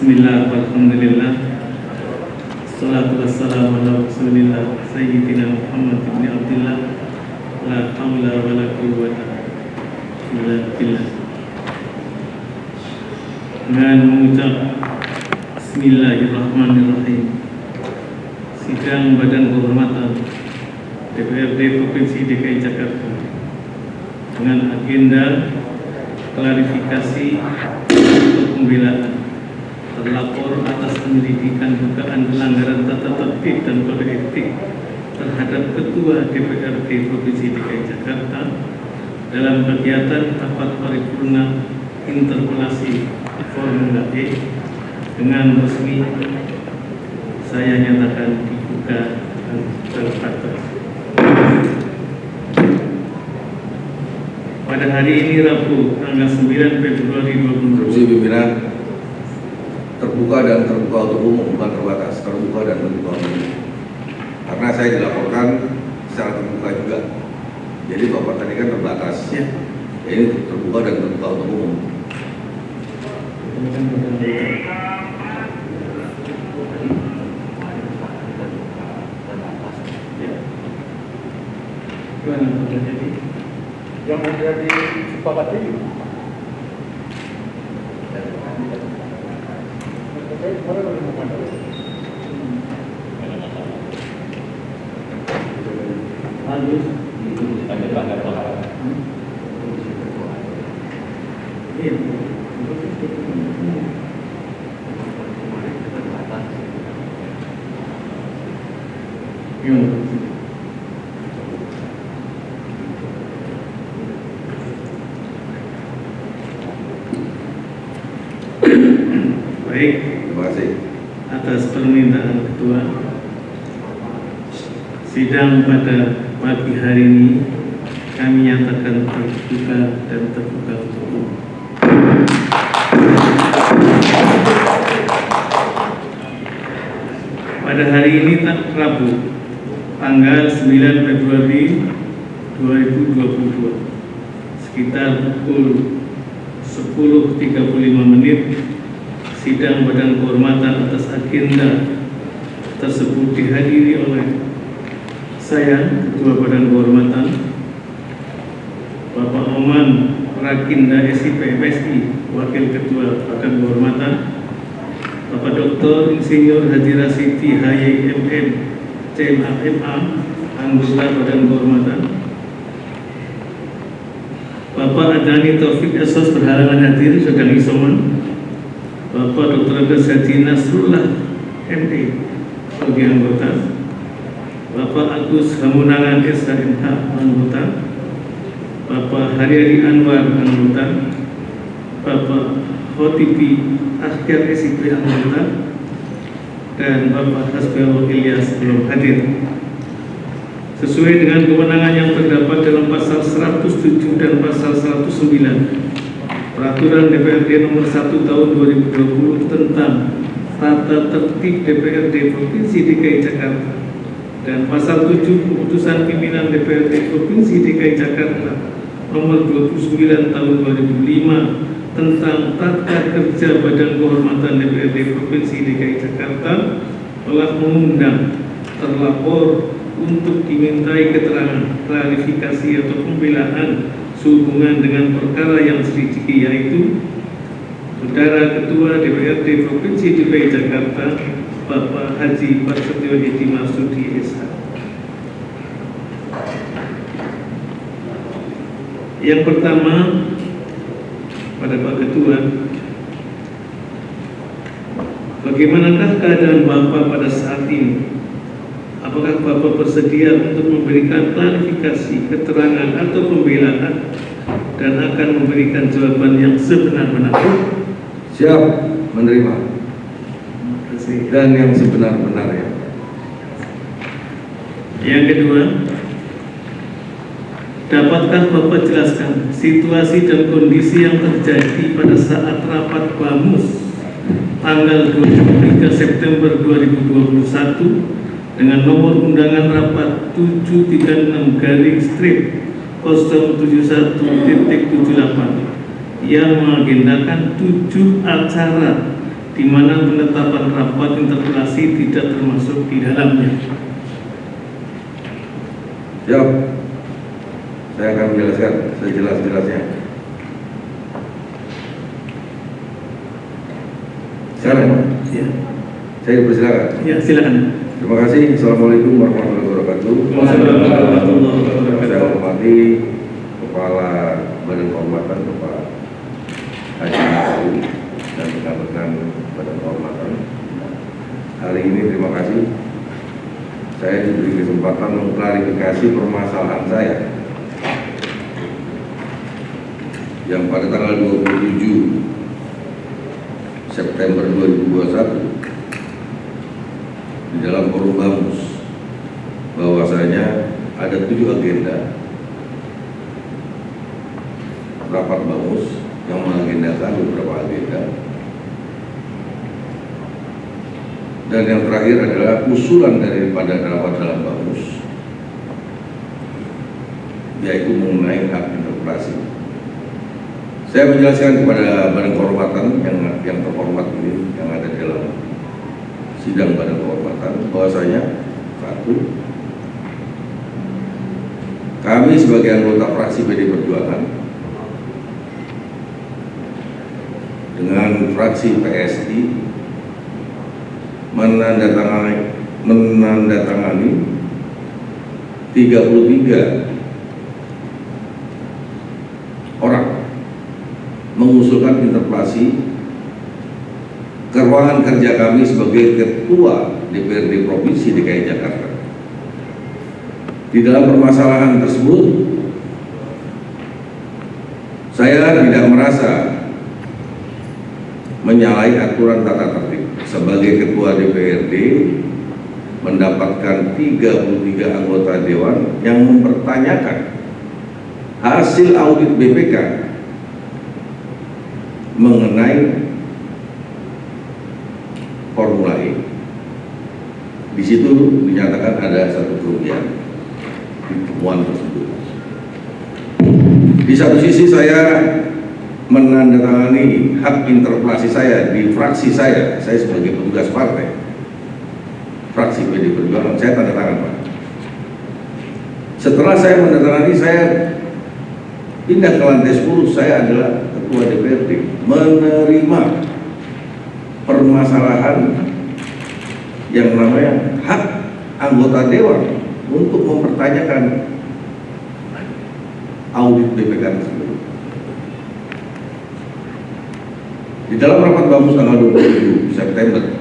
Bismillah, walhamdulillah, salatu wassalamu ala rasulillah Sayyidina Muhammad ibn Abdillah, la hawla wa la quwwata illa billah. Dengan mengucap Bismillahirrahmanirrahim, sidang Badan Kehormatan DPRD Provinsi DKI Jakarta dengan agenda klarifikasi atau pembelaan terlapor atas penyelidikan dugaan pelanggaran tata tertib dan kode etik terhadap Ketua DPRD Provinsi DKI Jakarta dalam kegiatan rapat paripurna interpelasi Formula E dengan resmi saya nyatakan dibuka dan terbatas. Pada hari ini Rabu tanggal 9 Februari 2020, pimpinan terbuka dan terbuka untuk umum, bukan terbatas, terbuka dan terbuka umum. Karena saya dilaporkan secara terbuka juga. Jadi Bapak tadi kan terbatas. ya. Ini terbuka dan terbuka untuk umum. Gimana jadi? Yang menjadi sepakati Lanjut. Iya. Baik, Terima kasih. atas permintaan Ketua, sidang pada pagi hari ini kami nyatakan terbuka dan terbuka untuk umum. Pada hari ini Rabu tanggal 9 Februari 2022 sekitar pukul 10.35 menit, sidang Badan Kehormatan atas agenda tersebut dihadiri oleh saya, Ketua Badan Kehormatan, Bapak Oman Rakinda SIP MSI, Wakil Ketua Badan Kehormatan, Bapak Dr. Insinyur Haji Rasidi HYMM CMA, anggota Badan Kehormatan, Bapak Adani Taufik Esos berhalangan hadir sedang isoman, Bapak Dr. Haji Nasrullah MD sebagai anggota, Bapak Agus Hamunangan SHMH anggota, Bapak Haryadi Anwar anggota, Bapak Khotibi Akhir SIP anggota, dan Bapak Hasbiul Ilyas belum hadir. Sesuai dengan kewenangan yang terdapat dalam pasal 107 dan pasal 109 Peraturan DPRD nomor 1 tahun 2020 tentang tata tertib DPRD Provinsi DKI Jakarta dan pasal 7 Keputusan Pimpinan DPRD Provinsi DKI Jakarta nomor 29 tahun 2005 tentang tata kerja Badan Kehormatan DPRD Provinsi DKI Jakarta telah mengundang terlapor untuk dimintai keterangan, klarifikasi atau pembelaan sehubungan dengan perkara yang selidiki, yaitu Saudara Ketua DPRD Provinsi DKI Jakarta Bapak Haji Prasetyo Edi Marsudi SH. Yang pertama, pada Pak Ketua, bagaimanakah keadaan Bapak pada saat ini? Apakah Bapak bersedia untuk memberikan klarifikasi, keterangan atau pembelaan dan akan memberikan jawaban yang sebenar-benarnya? Siap menerima dan yang sebenar-benarnya. Yang kedua, dapatkah Bapak jelaskan situasi dan kondisi yang terjadi pada saat rapat BAMUS tanggal 23 September 2021 dengan nomor undangan rapat 736/071.78 yang mengagendakan 7 acara di mana penetapan rapat interpelasi tidak termasuk di dalamnya. Siap. Saya akan menjelaskan sejelas-jelasnya. Sekarang, Ya, saya dipersilakan. ya silakan. Terima kasih. Assalamualaikum warahmatullahi wabarakatuh. Saya hormati Kepala Badan Kehormatan Bapak Haji Nasrul dan rekan-rekan Badan Kehormatan. Hari ini terima kasih saya diberi kesempatan mengklarifikasi permasalahan saya yang pada tanggal 27 September 2021 di dalam forum BAMUS bahwasanya ada 7 agenda rapat BAMUS yang mengagendakan beberapa agenda, dan yang terakhir adalah usulan daripada rapat dalam BAMUS, yaitu mengenai hak interpelasi. Saya menjelaskan kepada Badan Kehormatan yang terhormat ini, yang ada di dalam sidang Badan Kehormatan, bahwasanya satu, kami sebagai anggota fraksi PD Perjuangan dengan fraksi PSI menandatangani 33 orang mengusulkan interpelasi ke ruangan kerja kami sebagai Ketua DPRD Provinsi DKI Jakarta. Di dalam permasalahan tersebut, saya tidak merasa menyalahi aturan tata tertib. Sebagai Ketua DPRD mendapatkan 33 anggota Dewan yang mempertanyakan hasil audit BPK mengenai Formula E. Di situ dinyatakan ada satu kerugian di temuan tersebut. Di satu sisi saya menandatangani hak interpelasi saya di fraksi saya sebagai petugas partai, fraksi PD Perjuangan, saya tanda tangan, Pak. Setelah saya menandatangani, saya pindah ke lantai 10, saya adalah Ketua DPRD, menerima permasalahan yang namanya hak anggota Dewan untuk mempertanyakan audit BPK tersebut. Di dalam rapat BAMUS tanggal 27 September,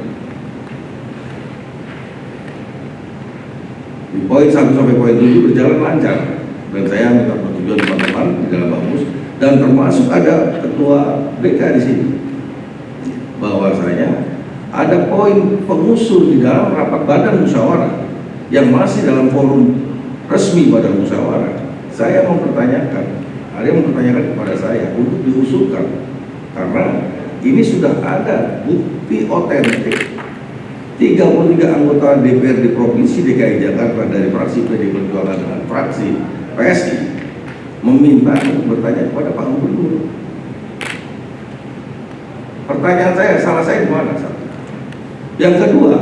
di poin 1 sampai poin 7 berjalan lancar, dan saya minta persetujuan teman-teman di dalam BAMUS, dan termasuk ada Ketua BK di sini, bahwasanya ada poin pengusul di dalam rapat badan musyawarah yang masih dalam forum resmi badan musyawarah. Saya mempertanyakan, ada yang mempertanyakan kepada saya untuk diusulkan, karena ini sudah ada bukti otentik 33 anggota DPRD Provinsi DKI Jakarta dari fraksi PD Perjuangan dengan fraksi PSI meminta untuk bertanya kepada Pak Gubernur. Pertanyaan saya, salah saya di mana? Yang kedua,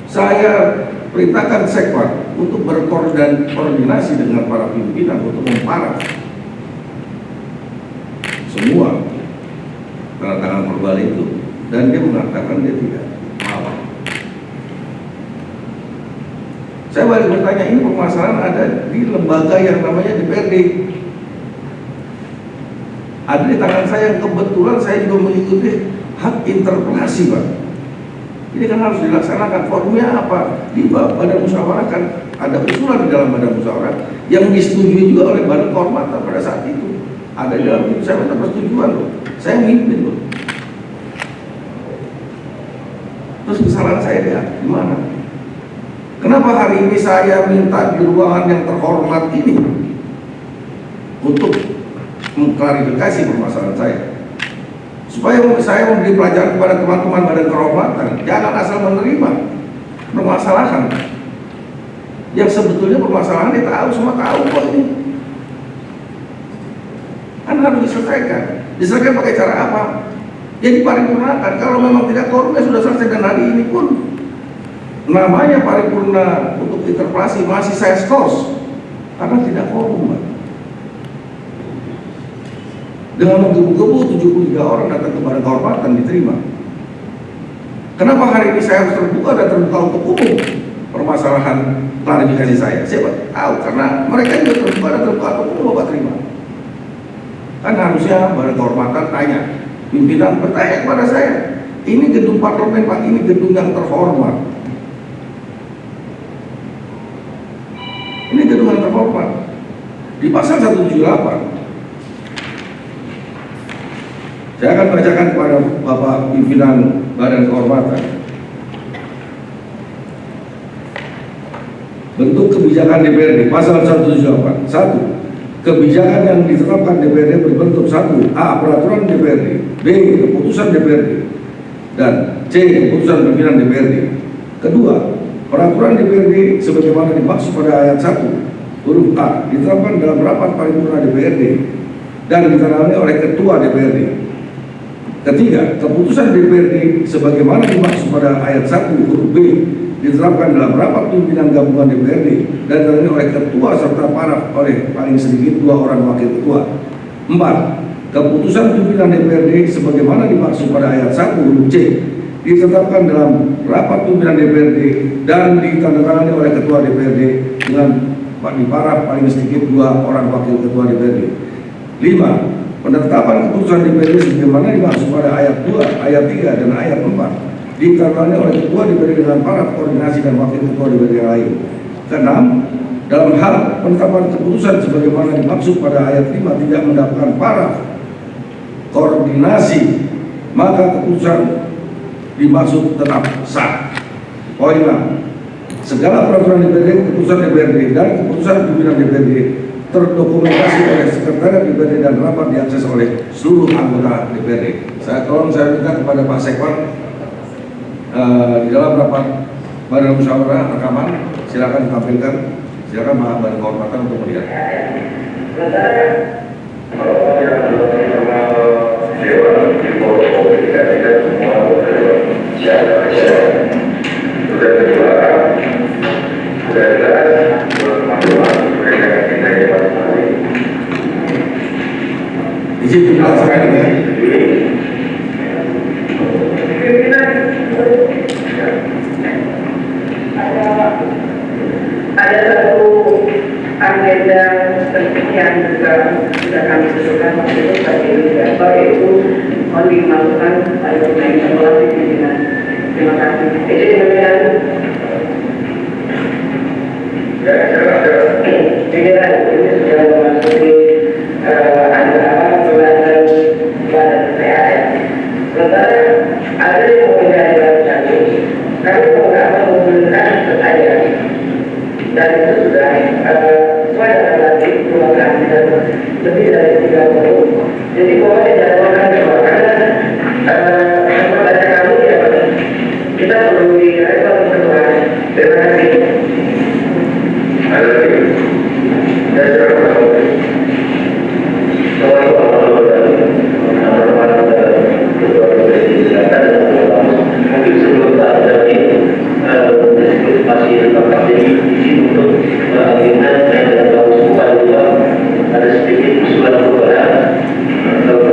saya perintahkan Sekwan untuk berkoordinasi dengan para pimpinan untuk memparaf semua tanda tangan verbal itu, dan dia mengatakan dia tidak mau. Saya balik bertanya, ini permasalahan ada di lembaga yang namanya DPRD, ada di tangan saya, yang kebetulan saya juga mengikuti hak interpelasi, Pak. Ini kan harus dilaksanakan. Formnya apa? Di badan musyawarah kan ada usulan di dalam badan musyawarah yang disetujui juga oleh Badan Kehormatan pada saat itu. Ada di dalam itu, saya minta persetujuan loh. Saya mimpin loh. Terus kesalahan saya dia di mana? Kenapa hari ini saya minta di ruangan yang terhormat ini untuk mengklarifikasi permasalahan saya, supaya saya memberi pelajaran kepada teman-teman Badan Kehormatan, jangan asal menerima permasalahan yang sebetulnya permasalahan dia tahu, semua tahu kok ini. Kan harus diselesaikan. Diselesaikan pakai cara apa? Ya diparipurnakan. Kalau memang tidak korum ya sudah selesai, dan hari ini pun namanya paripurna untuk interpelasi masih saya skors karena tidak korum, Pak. Dengan menggebu-gebu 73 orang datang ke Badan Kehormatan diterima. Kenapa hari ini saya harus terbuka dan terbuka untuk umum permasalahan klarifikasi saya? Siapa tahu, karena mereka juga terbuka dan terbuka untuk umum, Bapak terima. Kan harusnya Badan Kehormatan tanya, pimpinan bertanya kepada saya, ini gedung parlemen Pak, ini gedung yang terhormat. Ini gedung yang terhormat. Di pasal 178 saya akan bacakan kepada Bapak pimpinan Badan Kehormatan. Bentuk kebijakan DPRD, pasal 178. 1. Kebijakan yang ditetapkan DPRD berbentuk 1. A. Peraturan DPRD. B. Keputusan DPRD. Dan C. Keputusan pimpinan DPRD. Kedua, peraturan DPRD sebagaimana dimaksud pada ayat 1 huruf A ditetapkan dalam rapat paripurna DPRD dan ditandatangani oleh Ketua DPRD. Ketiga, keputusan DPRD sebagaimana dimaksud pada ayat 1 huruf B diterapkan dalam rapat pimpinan gabungan DPRD dan ditandatangani oleh ketua serta paraf oleh paling sedikit 2 orang wakil ketua. 4. Keputusan pimpinan DPRD sebagaimana dimaksud pada ayat 1 huruf C ditetapkan dalam rapat pimpinan DPRD dan ditandatangani oleh ketua DPRD dengan paraf paling sedikit 2 orang wakil ketua DPRD. 5. Penetapan keputusan DPRD sebagaimana dimaksud pada ayat 2, ayat 3, dan ayat 4 ditandatangani oleh ketua DPRD dengan para koordinasi dan wakil ketua DPRD yang lain. Keenam, dalam hal penetapan keputusan sebagaimana dimaksud pada ayat 5 tidak mendapatkan para koordinasi, maka keputusan dimaksud tetap sah. Poin 6. Segala peraturan DPRD, keputusan DPRD, dan keputusan pimpinan DPRD terdokumentasi oleh sekretariat DPRD dan rapat diakses oleh seluruh anggota DPRD. Saya minta kepada Pak Sekwan di dalam rapat Badan Musyawarah rekaman, silakan ditampilkan, silakan Pak Badan Kehormatan untuk melihat. Izin dijelaskan ya. Ada satu agenda penting yang juga sudah kami susulkan waktu itu sebagai inisiator, yaitu mohon dimasukkan paripurna interpelasi pimpinan. Terima kasih. Izin pimpinan. Pimpinan ini sudah memasuki antara pembahasan badan PAS. Sementara ada yang mengenai kami mengamankan menggunakan pertanyaan, dan itu sudah sesuai dengan lagi perubahan dan lebih dari 30. Jadi bahwa tidak melakukan karena pertanyaan kami ya kita perlu direspon semua. Terima kasih. Ada lagi. Mungkin sebelum tak terjadi masih tetap jadi izin untuk agenda yang tidak tahu supaya ada sedikit usulan perubahan atau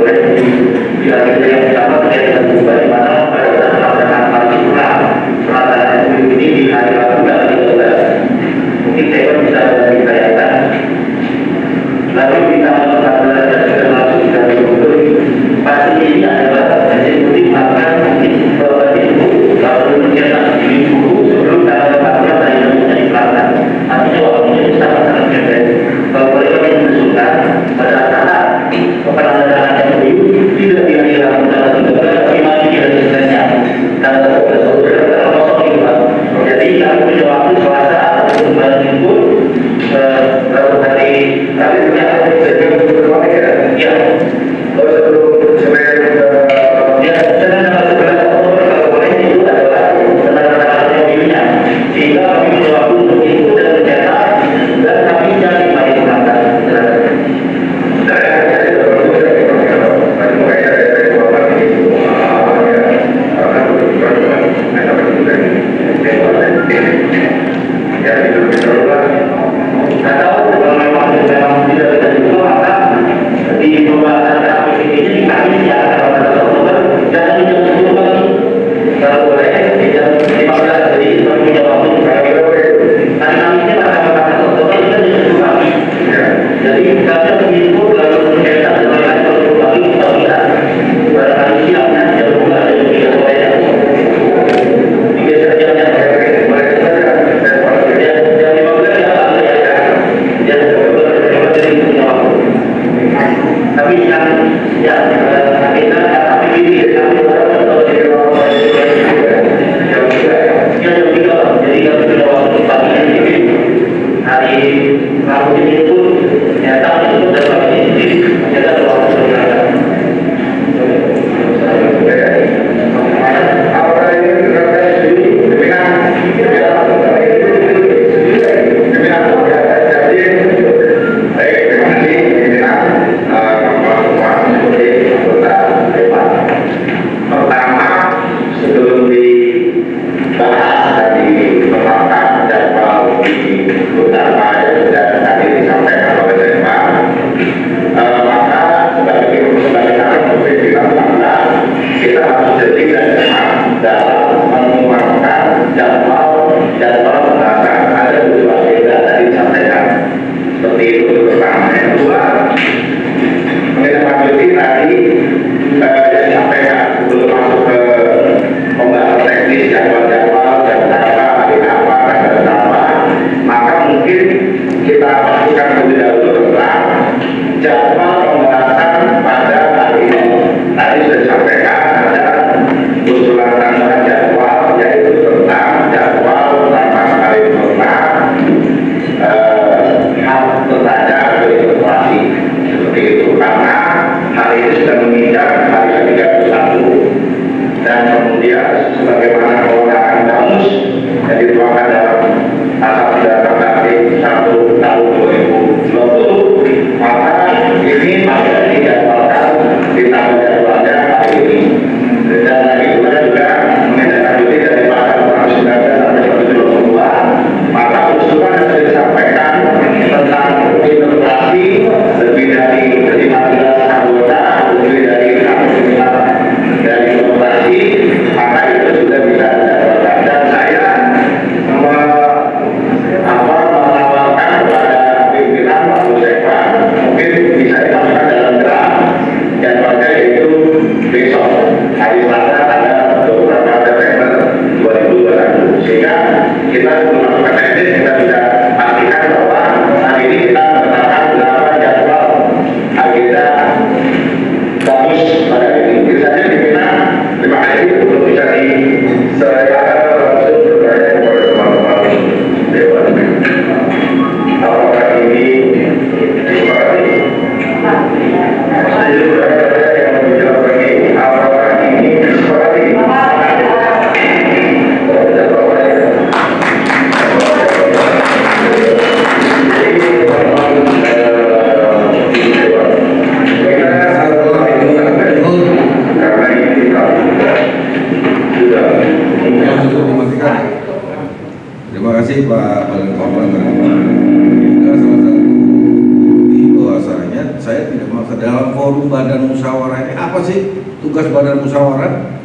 Tugas badan musyawarah,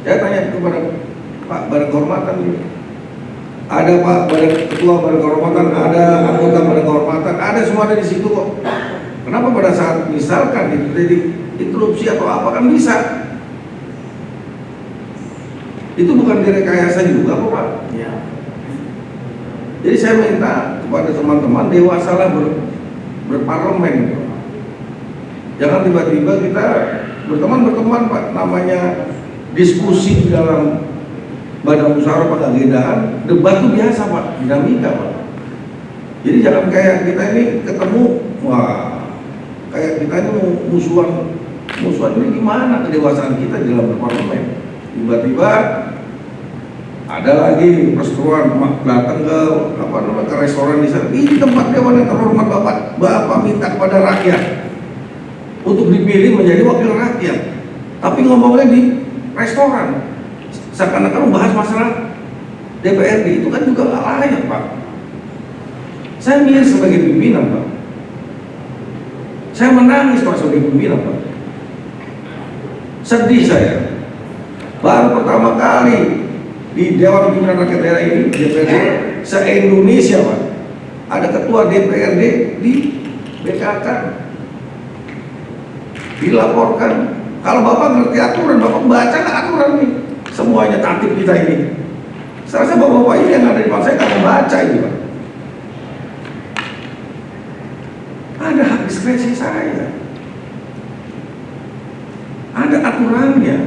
saya tanya kepada Pak Badan Kehormatan, ada Pak Badan Ketua Badan Kehormatan, ada anggota Badan Kehormatan, ada semua ada di situ kok. Kenapa pada saat misalkan itu jadi interupsi atau apa kan bisa? Itu bukan direkayasa juga kok Pak. Ya. Jadi saya minta kepada teman-teman dewasalah berparlemen. Jangan tiba-tiba kita berteman Pak, namanya diskusi di dalam badan musyawarah pengagendaan, debat itu biasa Pak, dinamika Pak. Jadi jangan kayak kita ini ketemu, wah kayak kita ini musuhan ini gimana kedewasaan kita di dalam berparlemen. Tiba-tiba ada lagi perseteruan datang ke restoran di sana. Ini tempat dewan yang terhormat Bapak minta kepada rakyat untuk dipilih menjadi wakil rakyat, tapi ngomongnya di restoran seakan-akan membahas masalah DPRD, itu kan juga nggak layak Pak. Saya milih sebagai pimpinan Pak, saya menangis Pak sebagai pimpinan Pak, sedih saya. Baru pertama kali di Dewan Pimpinan Rakyat Daerah ini DPRD se-Indonesia Pak, ada ketua DPRD di BKK dilaporkan. Kalau Bapak ngerti aturan, Bapak baca nggak aturan nih, semuanya tatip kita ini. Saya rasa Bapak ini yang ada di bangsa nggak membaca ini Pak. Ada hak diskresi saya. aturannya.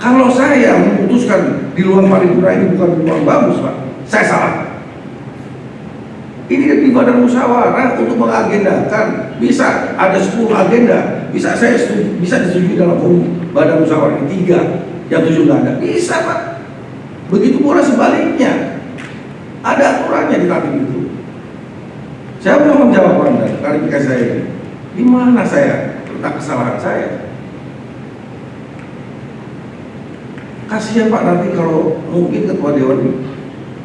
Kalau saya memutuskan di ruang paripurna ini bukan di ruang bamus, Pak, saya salah. Ini di badan musyawarah untuk mengagendakan, bisa ada 10 agenda, bisa saya bisa disetujui dalam badan musyawarah ini 3, yang 7 nggak ada, bisa Pak. Begitu pula sebaliknya, ada aturannya di tatip itu. Saya mau menjawab Anda, klarifikasi saya ini, di mana saya letak kesalahan saya? Kasihan Pak nanti kalau mungkin ketua dewan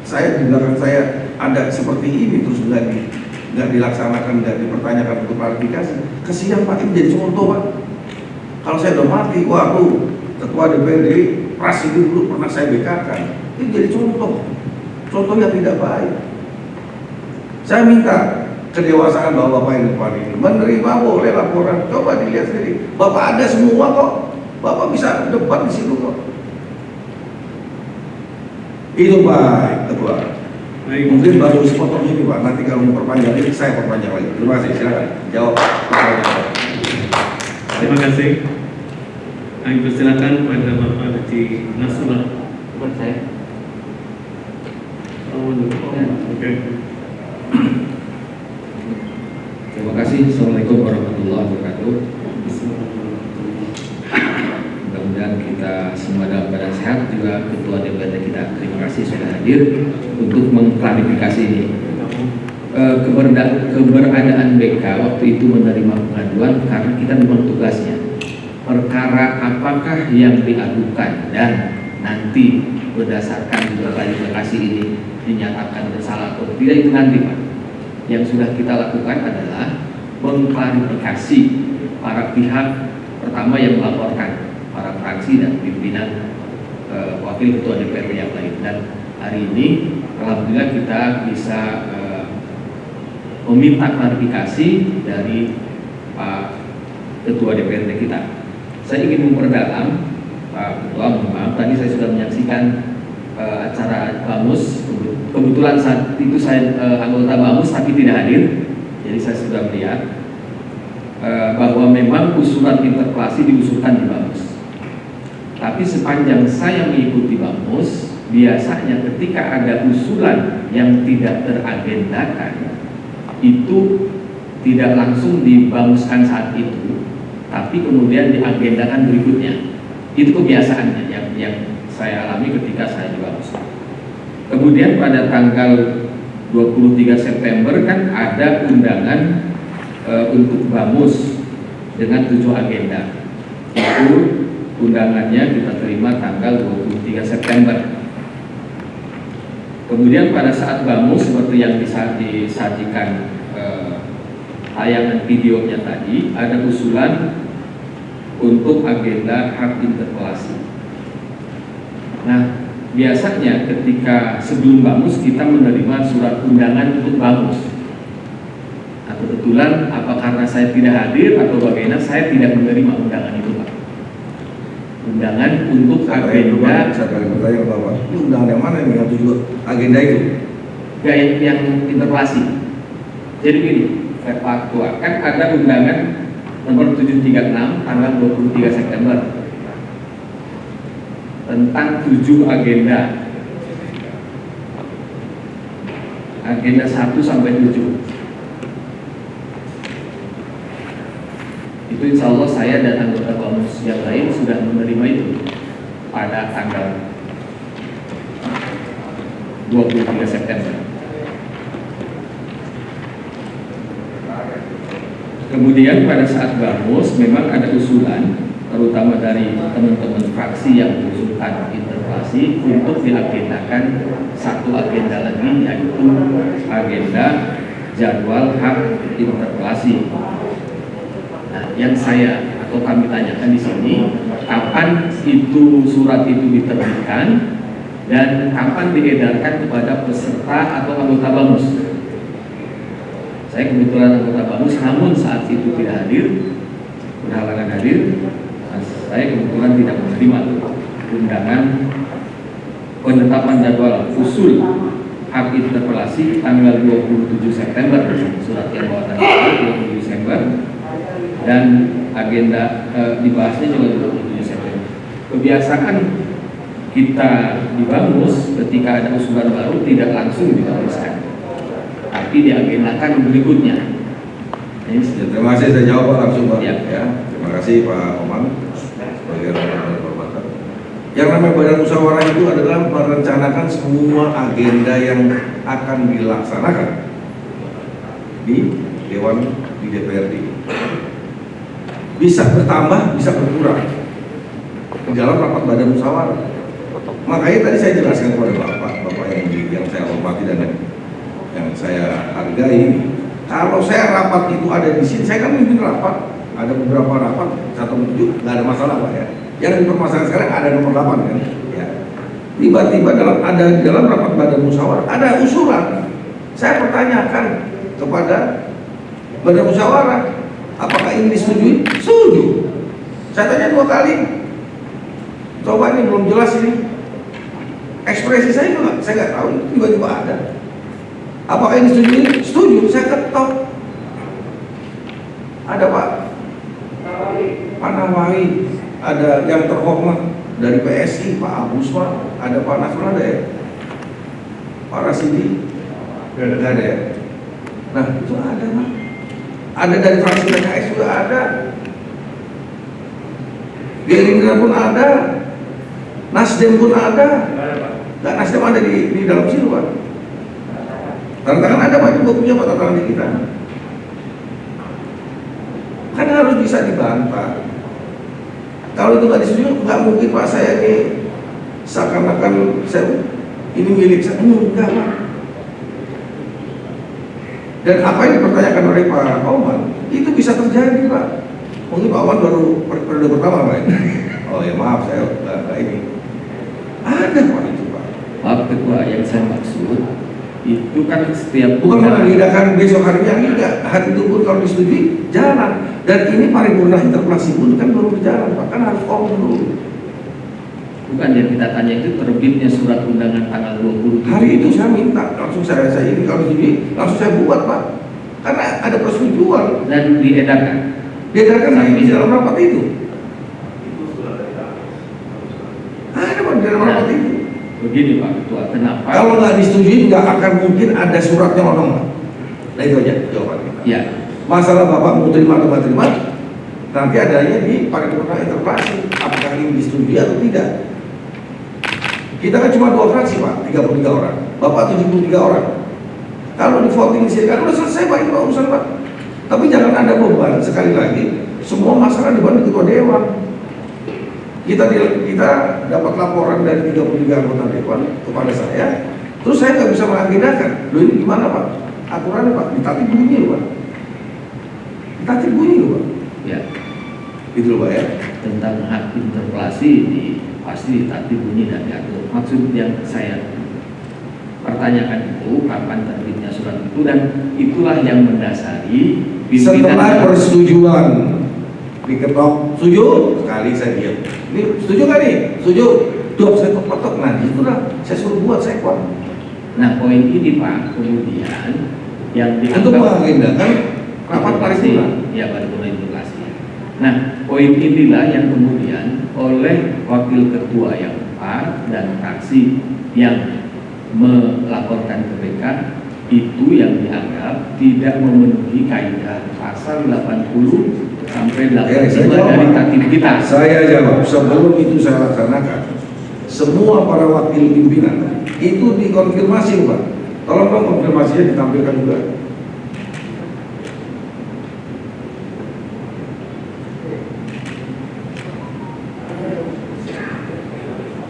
saya di belakang saya ada seperti ini terus nggak dilaksanakan, nggak dipertanyakan untuk klarifikasi. Kasihan Pak, ini jadi contoh Pak. Kalau saya udah mati, waduh, ketua DPRD Pras itu dulu pernah saya bekakan. Ini jadi contoh yang tidak baik. Saya minta kedewasaan Bapak ini menerima boleh laporan. Coba dilihat sendiri. Bapak ada semua kok. Bapak bisa debat di situ kok. Itu Pak Ketua. Baik. Mungkin baru sepotong ini Pak. Nanti kalau mau perpanjang ini saya perpanjang lagi. Terima kasih. Silakan jawab pertanyaan. Terima kasih. Kami persilakan kepada Bapak Haji Nasrullah. Bukan saya. Oke. Terima kasih. Assalamualaikum warahmatullahi wabarakatuh. Mudah-mudahan kita semua dalam keadaan sehat. Juga Ketua DPRD kita, terima kasih sudah hadir untuk mengklarifikasi ini. Keberadaan BK waktu itu menerima pengaduan karena kita memang tugasnya. Perkara apakah yang diadukan dan nanti berdasarkan klarifikasi ini dinyatakan bersalah atau tidak, itu nanti Pak. Yang sudah kita lakukan adalah mengklarifikasi para pihak, pertama yang melaporkan, para fraksi dan pimpinan wakil ketua DPRD yang lain. Dan hari ini alhamdulillah kita bisa meminta klarifikasi dari Pak Ketua DPRD kita. Saya ingin memperdalam, Pak Ketua, maaf tadi saya sudah menyaksikan acara BAMUS. Kebetulan saat itu saya anggota BAMUS tapi tidak hadir, jadi saya sudah melihat bahwa memang usulan interpelasi diusulkan di BAMUS. Tapi sepanjang saya mengikuti BAMUS, biasanya ketika ada usulan yang tidak teragendakan, itu tidak langsung dibamuskan saat itu, tapi kemudian diagendakan berikutnya. Itu kebiasaannya yang saya alami ketika saya di BAMUS. Kemudian pada tanggal 23 September kan ada undangan untuk BAMUS dengan 7 agenda. Itu undangannya kita terima tanggal 23 September. Kemudian pada saat BAMUS seperti yang disajikan tayangan videonya tadi, ada usulan untuk agenda hak interpelasi. Nah, biasanya ketika sebelum BAMUS kita menerima surat undangan untuk BAMUS. Nah, kebetulan apa karena saya tidak hadir atau bagaimana, saya tidak menerima undangan itu Pak. Undangan untuk agenda. Saya kali bertanya ke Bapak, ini undangan yang mana yang 7 agenda itu? Yang interpelasi. Jadi gini, Pak Ketua, kan ada undangan nomor 736 tanggal 23 September tentang 7 agenda. Agenda 1 sampai 7. Itu insya Allah saya dan anggota BAMUS yang lain sudah menerima itu pada tanggal 23 September. Kemudian pada saat BAMUS memang ada usulan, terutama dari teman-teman fraksi yang mengusulkan interpelasi untuk diagendakan satu agenda lagi, yaitu agenda jadwal hak interpelasi. Nah, yang saya atau kami tanyakan di sini, kapan itu surat itu diterbitkan dan kapan diedarkan kepada peserta atau anggota BAMUS. Saya kebetulan anggota BAMUS, namun saat itu tidak hadir, berhalangan hadir. Saya kebetulan tidak menerima undangan penetapan jadwal usul hak interpelasi tanggal 27 September, surat yang bawa tanggal 27 September, dan agenda dibahasnya juga 27 kebiasaan kita di Bamus ketika ada usulan baru tidak langsung diteruskan, tapi diagendakan berikutnya. Ini Ya, terima kasih, saya jawab Pak langsung Pak. Ya. Terima kasih Pak Oman sebagai rekan kehormatan. Yang namanya badan musyawarah itu adalah merencanakan semua agenda yang akan dilaksanakan di Dewan, di DPRD. Bisa bertambah, bisa berkurang di dalam rapat badan musyawarah. Makanya tadi saya jelaskan kepada Bapak yang saya hormati dan yang saya hargai. Kalau saya rapat itu ada di sini, saya kan memimpin rapat, ada beberapa rapat 1-7, nggak ada masalah Pak ya. Yang dipermasalahkan sekarang ada nomor 8 kan, ya. Tiba-tiba di dalam rapat badan musyawarah ada usulan. Saya pertanyakan kepada badan musyawarah, apakah ini disetujui? Setuju. Saya tanya 2 kali. Coba ini belum jelas ini. Ekspresi saya juga, saya nggak tahu, tiba-tiba ada. Apakah ini setuju? Setuju, saya ketok. Ada Pak Nawawi, ada yang terhormat dari PSI, Pak Abusma, ada Pak Nasrul, ada ya? Pak Rasidi? Nggak ada ya? Nah, itu ada Pak. Ada dari fraksi PKS juga ada. Gerindra pun ada. Nasdem pun ada. Nggak, Nasdem ada di dalam sini Pak. Tantangan ada Pak, juga punya Pak tantangan di kita. Kan harus bisa dibantah. Kalau itu nggak disetujui, nggak mungkin Pak saya ini seakan-akan saya ini milik saya. Enggak Pak. Dan apa yang dipertanyakan oleh Pak Oman itu bisa terjadi Pak. Mungkin Pak Oman baru periode pertama Pak. Oh ya maaf saya nggak ini. Ada Pak itu Pak. Maaf Ketua, yang saya maksud itu kan setiap Bukan mengagendakan besok harinya, enggak. Hari itu pun kalau disetujui jalan. Dan ini paripurna interpelasi pun kan belum berjalan Pak, kan harus dulu. Bukan yang kita tanya itu terbitnya surat undangan tanggal 20 Hari itu saya minta langsung saya ini kalau disetujui langsung saya buat Pak, karena ada persetujuan. dan diedarkan. Diedarkan di dalam rapat itu. Ada Pak di dalam rapat itu. Begini Pak Ketua, kenapa? Kalau nggak disetujui nggak akan mungkin ada suratnya ngomong. Nah itu aja jawabannya. Ya, Masalah Bapak mau terima atau nggak terima, nanti adanya di paripurna interpelasi. Apakah ini disetujui atau tidak? Kita kan cuma 2 fraksi Pak, 33 orang. Bapak 73 orang. Kalau di voting sini kan udah selesai Pak, itu urusan Pak. Tapi jangan ada beban, sekali lagi semua masalah dibantu ketua dewan. Kita dapat laporan dari 33 anggota dewan kepada saya, terus saya nggak bisa mengagendakan. Loh ini gimana Pak? Aturannya Pak, ditatip bunyi loh Pak. Ditatip bunyi loh Pak. ya. Gitu loh Pak ya. Tentang hak interpelasi pasti ditatip bunyi dan diatur. Maksud yang saya pertanyakan itu kapan terbitnya surat itu, dan itulah yang mendasari Setelah persetujuan diketok, setuju? Sekali saya diam. Ini setuju nggak nih? Setuju? Dok, saya ketok. Nah, itulah saya suruh buat, saya kuat. Nah, poin ini Pak, kemudian yang Untuk mengagendakan rapat paripurna. Ya, paripurna interpelasi. Nah, poin inilah yang kemudian oleh wakil ketua yang 4 dan fraksi yang melaporkan ke BK itu yang dianggap tidak memenuhi kaidah pasal 80 sampai 85 dari tatip kita. Saya jawab, sebelum itu saya laksanakan, semua para wakil pimpinan itu dikonfirmasi Pak. Tolong dong konfirmasinya ditampilkan juga.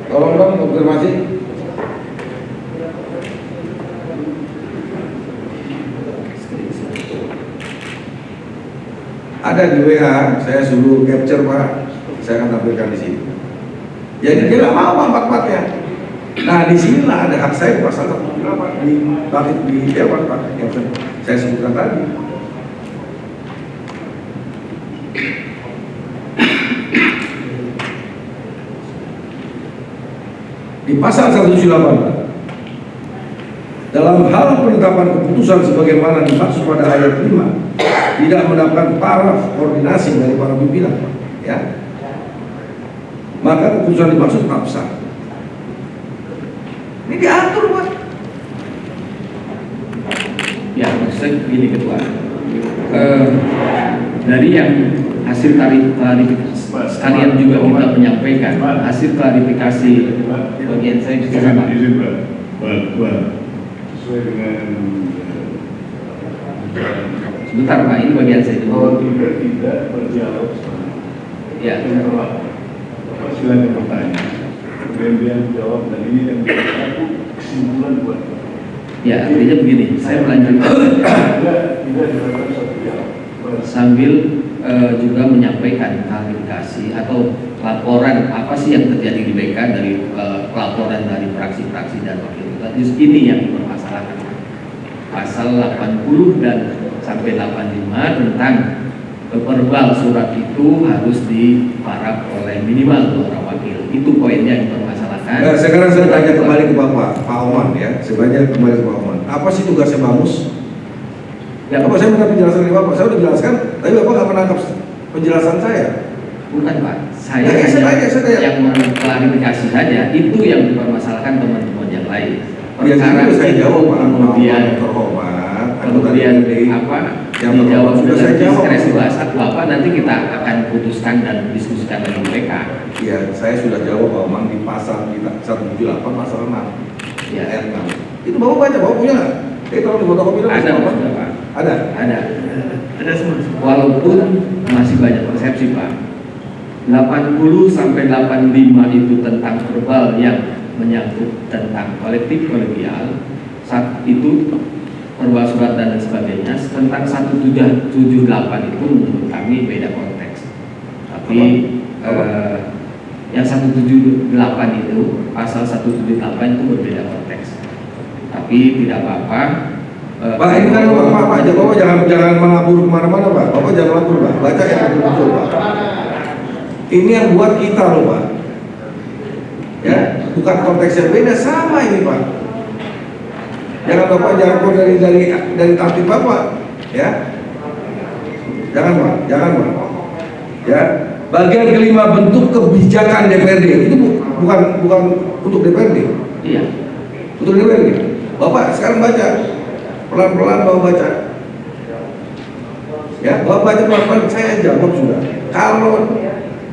Tolong dong konfirmasi. Ada di WA, saya suruh capture Pak, saya akan tampilkan di sini. Jadi dia nggak mau 4-4-nya. Nah disinilah ada hak saya pasal 178 di dewan Pak, yang saya sebutkan tadi. Di pasal 178 dalam hal penetapan keputusan sebagaimana dimaksud pada ayat 5 tidak mendapatkan paraf koordinasi dari para pimpinan, ya. maka keputusan dimaksud tetap sah. Ini diatur, Pak. Ya, maksud gini Ketua. Dari yang hasil klarifikasi sekalian juga kita menyampaikan hasil klarifikasi bagian saya bisa sama. Izin Pak, sesuai dengan Sebentar Pak, ini bagian saya kalau dulu. tidak berdialog Ya, Bapak silakan bertanya, kemudian dia jawab, dan ini yang satu kesimpulan buat ya artinya begini, saya melanjutkan tidak dilakukan satu dialog. sambil juga menyampaikan klarifikasi atau laporan apa sih yang terjadi di BK dari laporan dari fraksi-fraksi dan wakil ketua. Justru ini yang dipermasalahkan. Pasal 80 dan sampai 85 tentang verbal surat itu harus diparaf oleh minimal 2 orang wakil. Itu poinnya yang dipermasalahkan. Nah, sekarang saya tanya kembali ke Pak Oman ya. Saya tanya kembali ke Pak Oman. Apa sih tugasnya Bamus? Ya, Apa saya minta penjelasan dari Bapak? Saya sudah jelaskan, tapi Bapak nggak menangkap penjelasan saya. bukan Pak. Saya Ya, hanya saya tanya. yang mengklarifikasi saja. Itu yang dipermasalahkan teman-teman yang lain. Ya, Perkara saya itu jawab Pak. kemudian Terhormat. kemudian Yang dijawab sudah saya dengan jawab. diskresi bahasa Bapak, nanti kita akan putuskan dan diskusikan dengan mereka. Iya, saya sudah jawab Pak Oman di pasal kita 178 pasal 6. Ya, Ayat 6. Itu Bapak baca, Bapak punya nggak? Kalau di fotokopi itu ada Bapak. sudah Pak. Ada. Ada semua. walaupun masih banyak persepsi Pak. 80 sampai 85 itu tentang verbal yang menyangkut tentang kolektif kolegial. Saat itu verbal surat dan sebagainya. Tentang 178 itu menurut kami beda konteks. Tapi yang 178 itu pasal 178 itu berbeda konteks. Tapi tidak apa-apa. Pak, ini kan Bapak jangan melabur kemana-mana Pak. Bapak jangan melabur Pak. Baca yang betul-betul Pak. Ini yang buat kita loh Pak. Ya, bukan konteksnya beda, sama ini Pak. Jangan Bapak jangan keluar dari tertib Bapak, ya. Jangan Pak, jangan Pak. Ya, bagian kelima bentuk kebijakan DPRD itu bukan untuk DPRD. Iya. Untuk DPRD. Bapak sekarang baca. Pelan-pelan Bapak baca. Ya, Bapak baca pelan-pelan, saya jawab sudah. Kalau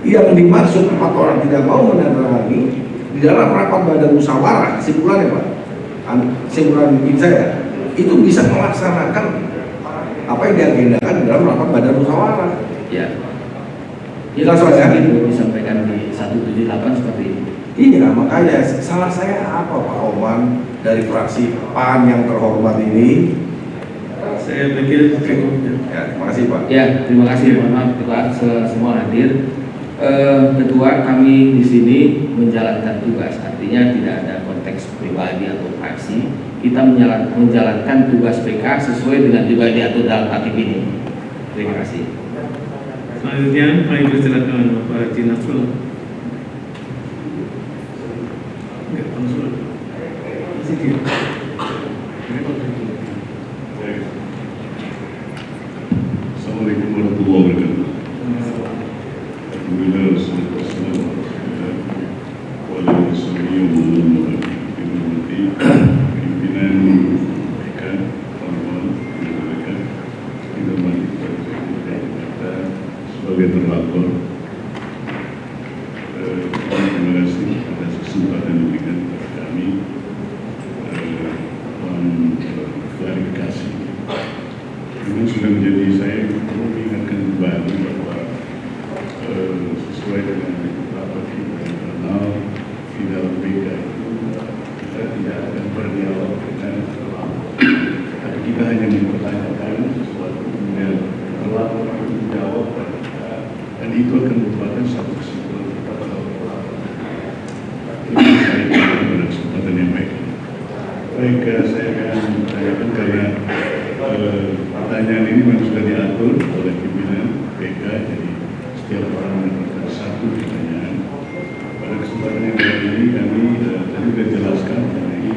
yang dimaksud 4 orang tidak mau menandatangani di dalam rapat badan musyawarah, kesimpulannya Pak, kesimpulan mungkin saya, itu bisa melaksanakan apa yang diagendakan di dalam rapat badan musyawarah. Ya. Jelas Pak ya? Itu disampaikan di 178 seperti itu. Iya, makanya salah saya apa Pak Oman dari fraksi PAN yang terhormat ini? Saya pikir cukup. Ya, terima kasih Pak. Ya, terima kasih. Mohon maaf Ketua semua hadir. Ketua kami di sini menjalankan tugas, artinya tidak ada konteks pribadi atau fraksi. Kita menjalankan tugas PK sesuai dengan juga diatur dalam tatip ini. Terima kasih. Selanjutnya, Pak Ibu silakan Bapak Haji Nasrullah. Enggak, Pak Nasrullah. Masih dia. Assalamualaikum warahmatullahi wabarakatuh. Alhamdulillah wassalatu wassalamu ala rasulillah wa ala pimpinan BK Parlemen Republik Indonesia kita sebagai terlapor. Terima kasih atas kesempatan yang diberikan kepada kami klarifikasi. Ini sudah menjadi, saya perlu mengingatkan kembali bahwa sesuai dengan rapat kita internal di dalam BK itu kita tidak akan berdialog dengan tapi kita hanya mempertanyakan sesuatu kemudian terlapor menjawab dan itu akan merupakan satu kesimpulan kita pada ini saya kira pada kesempatan yang baik. Baik, saya akan menanyakan karena pertanyaan ini memang sudah diatur oleh pimpinan BK, jadi setiap orang mendapatkan satu pertanyaan. Pada kesempatan yang baik ini kami tadi sudah jelaskan mengenai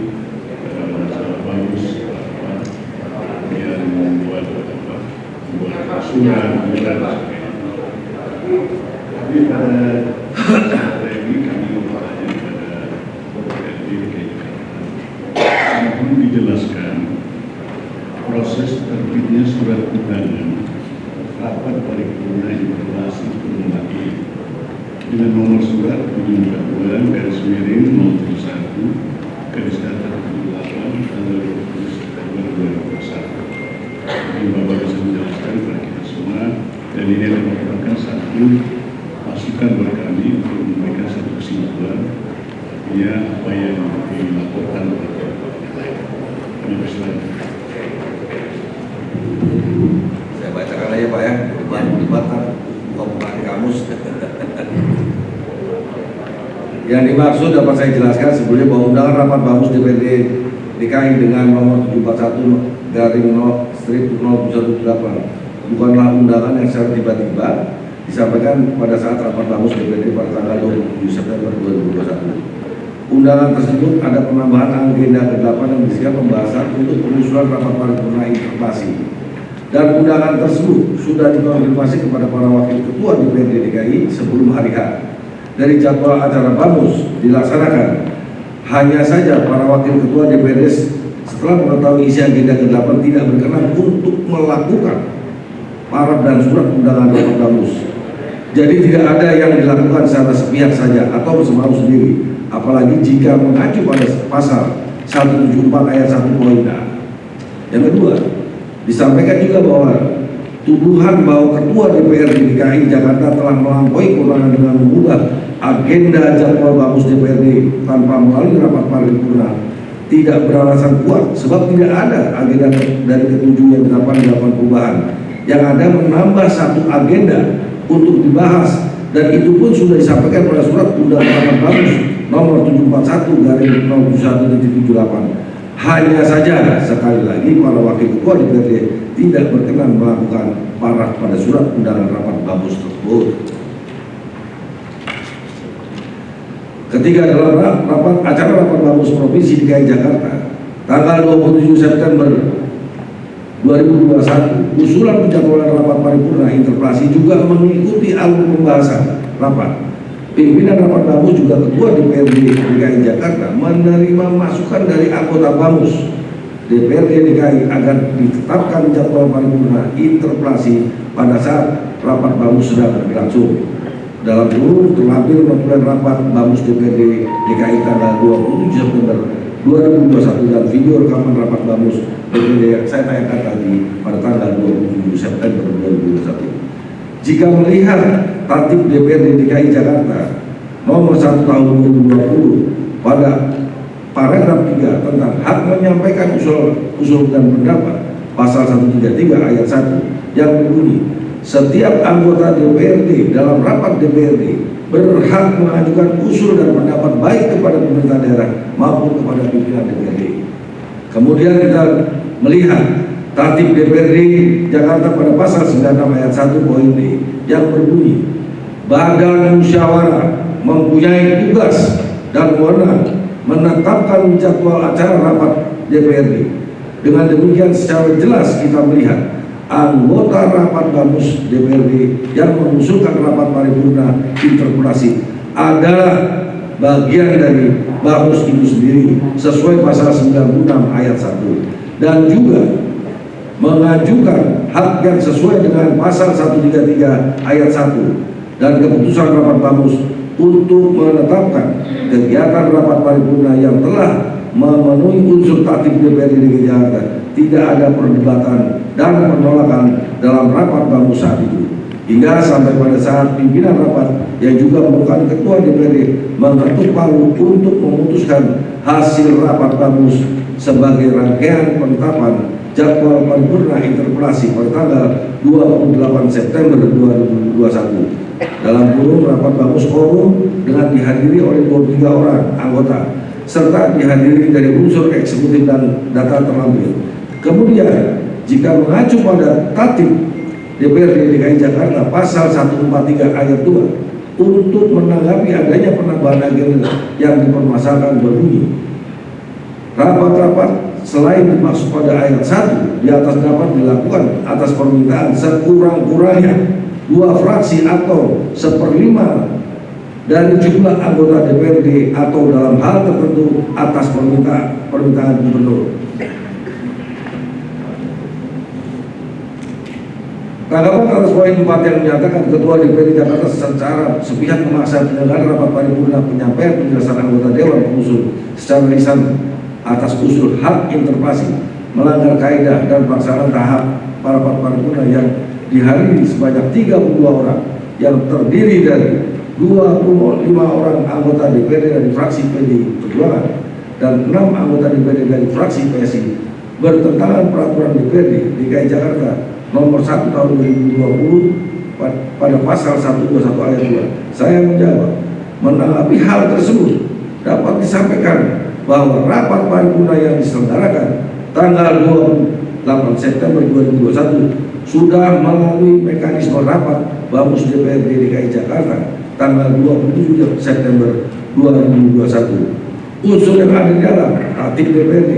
masalah bagus, kemudian membuat surat, tapi pada surat undangan rapat paripurna interpelasi formula E dengan nomor surat 7/071/78 tanggal 20 September 2021. Jadi Bapak bisa menjelaskan kepada kita semua, dan ini adalah merupakan satu masukan buat kami untuk memberikan satu kesimpulan artinya apa yang dilaporkan oleh yang lain. Kami persilakan. Saya bacakan aja Pak ya, bukan bukan kamus. Yang dimaksud dapat saya jelaskan sebelumnya bahwa undangan rapat Bamus DPRD DKI dengan nomor 741/0/018 bukanlah undangan yang secara tiba-tiba disampaikan pada saat rapat Bamus DPRD pada tanggal 27 September 2021. Undangan tersebut ada penambahan agenda ke-8 yang berisikan pembahasan untuk pengusulan rapat paripurna interpelasi. Dan undangan tersebut sudah dikonfirmasi kepada para wakil ketua DPRD DKI sebelum hari H. Dari jadwal acara Bamus dilaksanakan, hanya saja para wakil ketua DPRD setelah mengetahui isi agenda ke-8 tidak berkenan untuk melakukan paraf dan surat undangan rapat Bamus. Jadi tidak ada yang dilakukan secara sepihak saja atau semau sendiri, apalagi jika mengacu pada pasal 174 ayat 1 poin A. Yang kedua, disampaikan juga bahwa tuduhan bahwa Ketua DPRD DKI Jakarta telah melampaui kewenangan dengan mengubah agenda jadwal Bamus DPRD tanpa melalui rapat paripurna tidak beralasan kuat, sebab tidak ada agenda dari ketujuh yang dapat dilakukan perubahan. Yang ada menambah satu agenda untuk dibahas, dan itu pun sudah disampaikan pada surat undangan Bamus nomor 741/071.78. Hanya saja sekali lagi para wakil ketua DPRD tidak berkenan melakukan paraf pada surat undangan rapat Bamus tersebut. Ketika dalam acara rapat Bamus Provinsi DKI Jakarta tanggal 27 September 2021, usulan penjadwalan rapat paripurna interpelasi juga mengikuti alur pembahasan rapat. Pimpinan rapat Bamus juga Ketua DPRD DKI Jakarta menerima masukan dari anggota Bamus DPRD DKI agar ditetapkan jadwal paripurna interpelasi pada saat rapat Bamus sedang berlangsung. Dalam kurung terlampir notulen rapat Bamus DPRD DKI tanggal 27 September 2021 dan video rekaman rapat Bamus DPRD yang saya tayangkan tadi pada tanggal 27 September 2021. Jika melihat Tatip DPRD DKI Jakarta nomor 1 tahun 2020 pada paragraf 3 tentang hak menyampaikan usul dan pendapat pasal 133 ayat 1 yang berbunyi, setiap anggota DPRD dalam rapat DPRD berhak mengajukan usul dan pendapat baik kepada pemerintah daerah maupun kepada pimpinan DPRD. Kemudian kita melihat Tatip DPRD Jakarta pada pasal 96 ayat 1 poin D yang berbunyi, Badan Musyawarah mempunyai tugas dan wewenang menetapkan jadwal acara rapat DPRD. Dengan demikian secara jelas kita melihat anggota rapat Bamus DPRD yang mengusulkan rapat paripurna interpelasi adalah bagian dari Bamus itu sendiri sesuai pasal 96 ayat 1 dan juga mengajukan hak yang sesuai dengan pasal 133 ayat 1 dan keputusan rapat Bamus untuk menetapkan kegiatan rapat paripurna yang telah memenuhi unsur tatip DPRD DKI Jakarta. Tidak ada perdebatan dan penolakan dalam rapat Bamus saat itu, hingga sampai pada saat pimpinan rapat yang juga merupakan ketua DPRD mengetuk palu untuk memutuskan hasil rapat Bamus sebagai rangkaian penetapan jadwal paripurna interpelasi pada tanggal 28 September 2021 dalam kurung rapat Bamus Forum dengan dihadiri oleh 23 orang anggota serta dihadiri dari unsur eksekutif dan data terlampir. Kemudian jika mengacu pada Tatip DPRD DKI Jakarta pasal 143 ayat 2 untuk menanggapi adanya penambahan agenda yang dipermasalahkan berbunyi, rapat-rapat selain dimaksud pada ayat 1 di atas dapat dilakukan atas permintaan sekurang-kurangnya 2 fraksi atau 1/5 dari jumlah anggota DPRD atau dalam hal tertentu atas permintaan gubernur. Tanggapan atas poin 4 yang menyatakan Ketua DPRD Jakarta secara sepihak memaksa penyelenggaraan rapat paripurna penyampaian penjelasan anggota Dewan Pengusul secara lisan atas usul hak interpelasi melanggar kaidah dan pelaksanaan tahap rapat paripurna yang dihadiri sebanyak 32 orang yang terdiri dari 25 orang anggota DPRD dari fraksi PDI Perjuangan dan 6 anggota DPRD dari fraksi PSI bertentangan peraturan DPRD DKI Jakarta nomor 1 tahun 2020 pada pasal 121 ayat 2. Saya menjawab, menanggapi hal tersebut dapat disampaikan bahwa rapat paripurna yang diselenggarakan tanggal 28 September 2021 sudah melalui mekanisme rapat Bamus DPRD DKI Jakarta tanggal 27 September 2021. Unsur yang ada di dalam tatip DPRD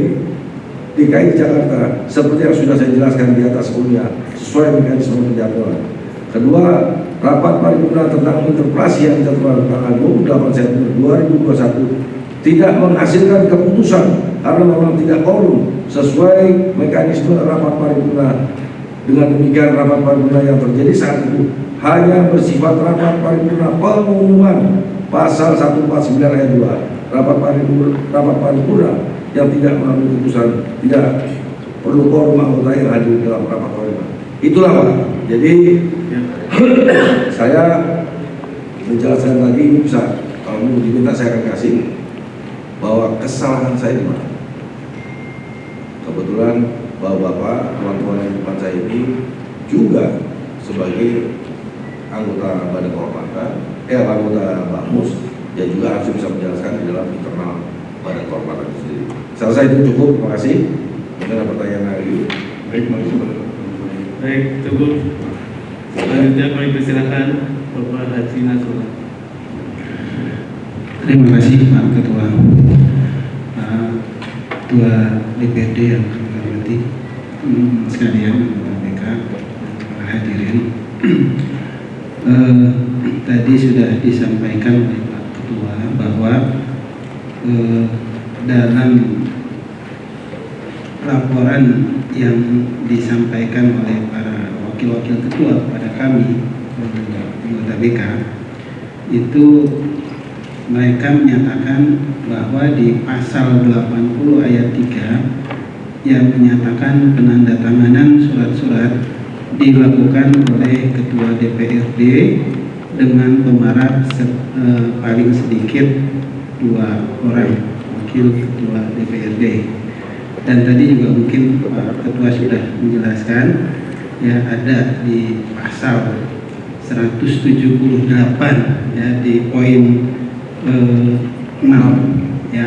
DKI Jakarta seperti yang sudah saya jelaskan di atas sebelumnya sesuai mekanisme penjadwalan. Kedua, rapat paripurna tentang interpelasi yang dijadwalkan tanggal 28 September 2021 tidak menghasilkan keputusan karena memang tidak quorum sesuai mekanisme rapat paripurna. Dengan demikian rapat paripurna yang terjadi saat itu hanya bersifat rapat paripurna pengumuman pasal 149 ayat 2. Rapat paripurna yang tidak mengambil keputusan tidak perlu quorum anggota yang hadir dalam rapat paripurna. Itulah Pak. Jadi saya menjelaskan lagi, ini bisa kalau mau diminta saya akan kasih bahwa kesalahan saya di mana. Kebetulan bapak-bapak, teman-teman yang depan saya ini juga sebagai anggota Badan Kehormatan, anggota Bamus, dia juga harus bisa menjelaskan di dalam internal Badan Kehormatan itu sendiri. Saya rasa itu cukup, terima kasih. Mungkin ada pertanyaan lagi. Baik, mari. Baik, Teguh. Selanjutnya kami persilakan Bapak Haji Nasrullah. Terima kasih Pak Ketua. Pak Ketua DPRD yang kami hormati, sekalian anggota BK, para hadirin. Tadi sudah disampaikan oleh Pak Ketua bahwa dalam laporan yang disampaikan oleh para wakil-wakil ketua kepada kami anggota BK itu mereka menyatakan bahwa di pasal 80 ayat 3 yang menyatakan penandatanganan surat-surat dilakukan oleh ketua DPRD dengan pemarah paling sedikit 2 orang wakil ketua DPRD. Dan tadi juga mungkin Pak Ketua sudah menjelaskan ya, ada di pasal 178 ya di poin 6 ya,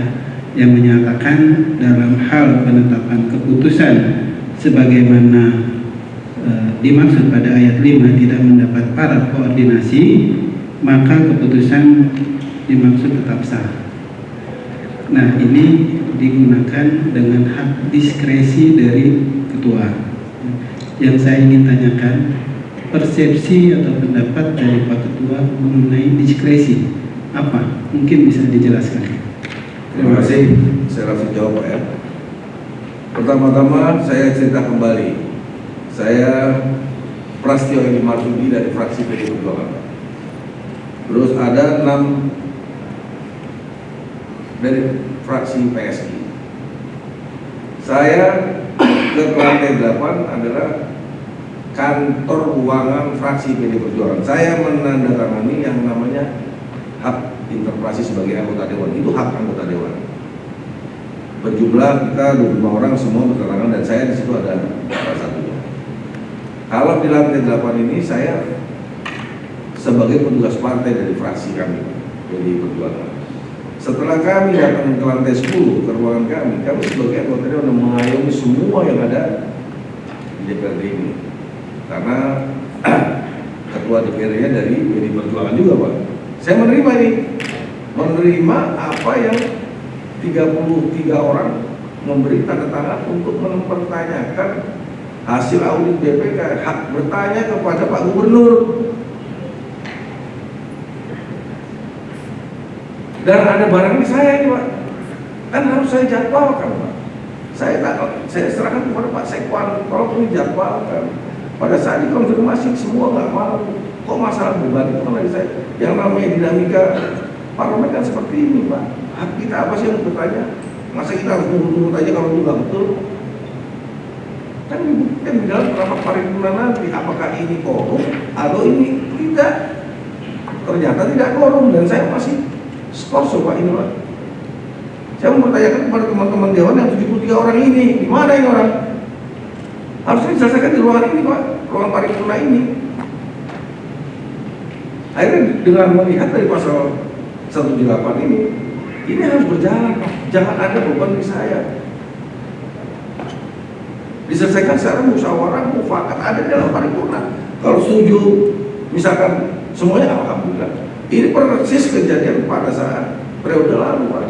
yang menyatakan dalam hal penetapan keputusan sebagaimana dimaksud pada ayat 5 tidak mendapat para koordinasi, maka keputusan dimaksud tetap sah. Nah, ini digunakan dengan hak diskresi dari ketua. Yang saya ingin tanyakan, persepsi atau pendapat dari Pak Ketua mengenai diskresi apa? Mungkin bisa dijelaskan. Terima kasih. Saya langsung jawab Pak ya. Pertama-tama saya cerita kembali. Saya Prastio Edi Marsudi dari fraksi PDI Perjuangan. Terus ada 6 dari fraksi PSI. Saya ke lantai 8 adalah kantor ruangan fraksi PDI Perjuangan. Saya menandatangani yang namanya hak interpelasi sebagai anggota dewan. Itu hak anggota dewan. Berjumlah kita 25 orang semua bertentangan dan saya di situ ada salah satunya. Kalau di lantai 8 ini saya sebagai petugas partai dari fraksi kami PDI Perjuangan. Setelah kami datang ke lantai 10 ke ruangan kami sebagai anggota dewan mengayomi semua yang ada di DPRD ini. Karena ketua DPRD-nya dari PDI Perjuangan juga Pak. Saya menerima ini, menerima apa yang 33 orang memberi tanda tangan untuk mempertanyakan hasil audit BPK, hak bertanya kepada Pak Gubernur. Dan ada barang di saya ini Pak, kan harus saya jadwalkan Pak. Saya serahkan kepada Pak Sekwan, tolong ini jadwalkan. Pada saat dikonfirmasi semua nggak mau. Kok masalah beban itu kan lagi saya. Yang namanya dinamika parlemen kan seperti ini, Pak. Hak kita apa sih yang bertanya? Masa kita harus nurut-nurut aja kalau itu nggak betul? Kan dibuktikan di dalam rapat paripurna nanti apakah ini korum atau ini tidak. Ternyata tidak korum dan saya masih skor Pak ini, Pak. Saya mempertanyakan kepada teman-teman dewan yang 73 orang ini, di mana ini orang? Harusnya diselesaikan di ruangan ini, Pak, ruangan paripurna ini. Akhirnya dengan melihat dari pasal 178 ini harus berjalan, Pak. Jangan ada beban di saya. Diselesaikan secara musyawarah mufakat ada di dalam paripurna. Kalau setuju, misalkan semuanya alhamdulillah. Ini persis kejadian pada saat periode lalu, Pak.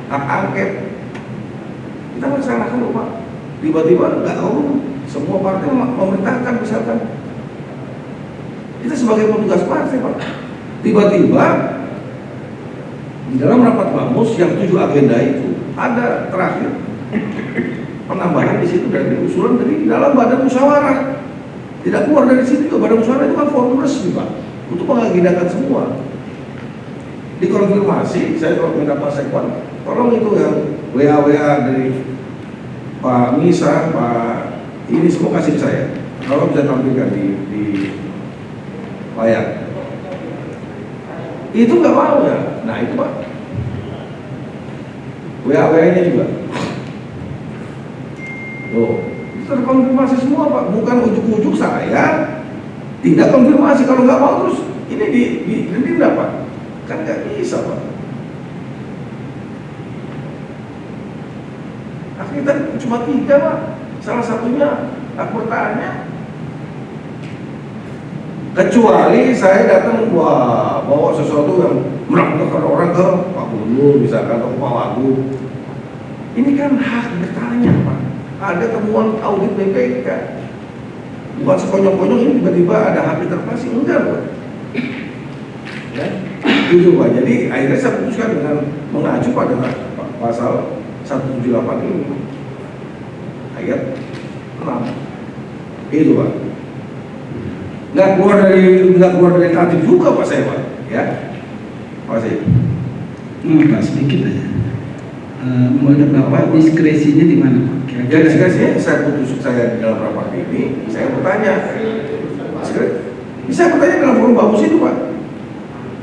Hak angket kita laksanakan loh, Pak. Tiba-tiba nggak tahu semua partai memerintahkan misalkan kita sebagai petugas partai, Pak. Tiba-tiba di dalam rapat bamus yang 7 agenda itu ada terakhir penambahan di situ dari usulan dari dalam badan musyawarah. Tidak keluar dari situ juga. Badan musyawarah itu kan forum resmi, Pak, untuk mengagendakan semua. Dikonfirmasi, saya kalau minta Pak Sekwan, tolong itu yang WA dari Pak Misa, Pak ini semua kasih ke saya. Kalau bisa tampilkan di layar. Itu nggak mau ya. Nah itu, Pak. WA-nya juga. Loh, terkonfirmasi semua, Pak. Bukan ujuk-ujuk saya tidak konfirmasi. Kalau nggak mau terus ini didenda, Pak. Kan nggak bisa, Pak. Akhirnya cuma 3, Pak. Salah satunya hak bertanya. Kecuali saya datang bawa sesuatu yang menakutkan orang ke Pak Gubernur misalkan atau Pak Wagub. Ini kan hak bertanya, Pak. Ada temuan audit BPK. Bukan sekonyong-konyong ini tiba-tiba ada hak interpelasi, enggak, Pak. Ya, gitu, Pak. Jadi akhirnya saya putuskan dengan mengacu pada pasal 178 ini ayat 6. Itu, Pak. Nggak keluar dari tatib juga, Pak, saya, Pak. Ya, makasih. Pak, sedikit aja. Menurut Bapak diskresinya di mana, Pak? Ya, diskresinya saya di dalam rapat ini, saya bertanya. Bisa bertanya dalam forum bamus itu, Pak.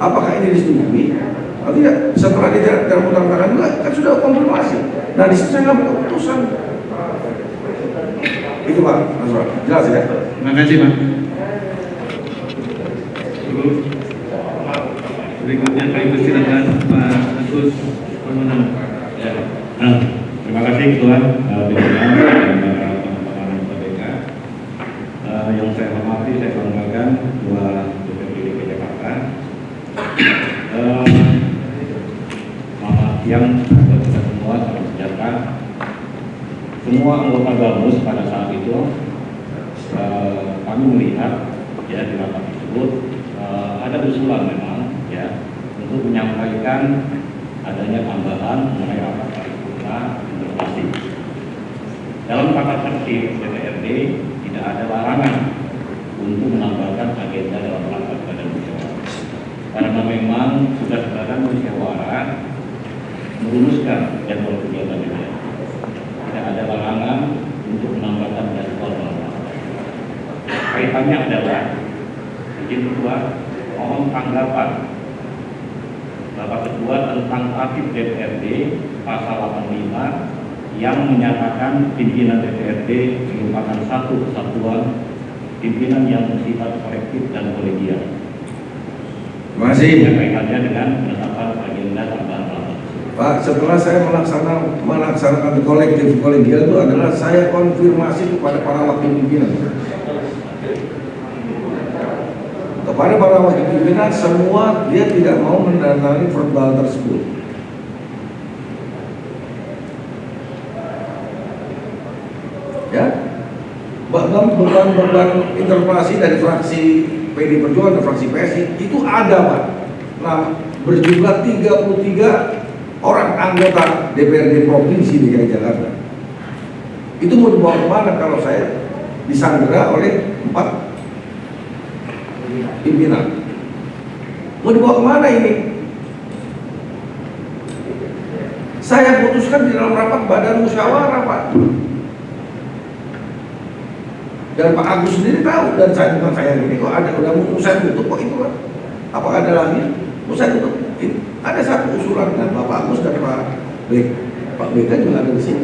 Apakah ini disetujui? Atau tidak? Setelah dia dalam tangan juga, kan sudah konfirmasi. Nah, di situ saya ngambil keputusan. Itu, Pak. Jelas ya? Terima kasih, Pak. Berikutnya kami persilakan Pak Agus Permohonan. Ya. Terima kasih Ketua Pimpinan dan para teman-teman KPK. Yang saya hormati, saya banggakan Ketua DPRD DKI Jakarta. Selamat siang buat kita semua, salam sejahtera. Semua anggota Bamus pada saat itu kami melihat ya di rapat tersebut ada usulan memang ya untuk menyampaikan adanya tambahan mengenai rapat paripurna interpelasi. Dalam tata tertib DPRD tidak ada larangan untuk menambahkan agenda dalam rapat badan musyawarah. Karena memang sudah badan musyawarah merumuskan jadwal kegiatan DPRD. Tidak ada larangan untuk menambahkan jadwal dalam rapat. Kaitannya adalah izin Ketua mohon tanggapan Bapak Ketua tentang tatib DPRD pasal 85 yang menyatakan pimpinan DPRD merupakan satu kesatuan pimpinan yang bersifat kolektif dan kolegial. Terima kasih. Kaitannya dengan penetapan agenda tambahan rapat. Pak, setelah saya melaksanakan kolektif kolegial itu adalah saya konfirmasi kepada para wakil pimpinan. Kepada para wakil pimpinan semua dia tidak mau menandatangani verbal tersebut. Ya, beban interpelasi dari fraksi PD Perjuangan dan fraksi PSI itu ada, Pak. Nah, berjumlah 33 orang anggota DPRD Provinsi DKI Jakarta. Itu mau dibawa kemana kalau saya disandera oleh 4 pimpinan? Mau dibawa kemana ini? Saya putuskan di dalam rapat badan musyawarah, Pak. Dan Pak Agus sendiri tahu, dan saya bukan saya ini kok ada udah mau saya tutup kok itu kan. Apakah ada lagi? Mau saya tutup. Ada satu usulan dan Bapak Agus dan Pak BK juga ada di sini.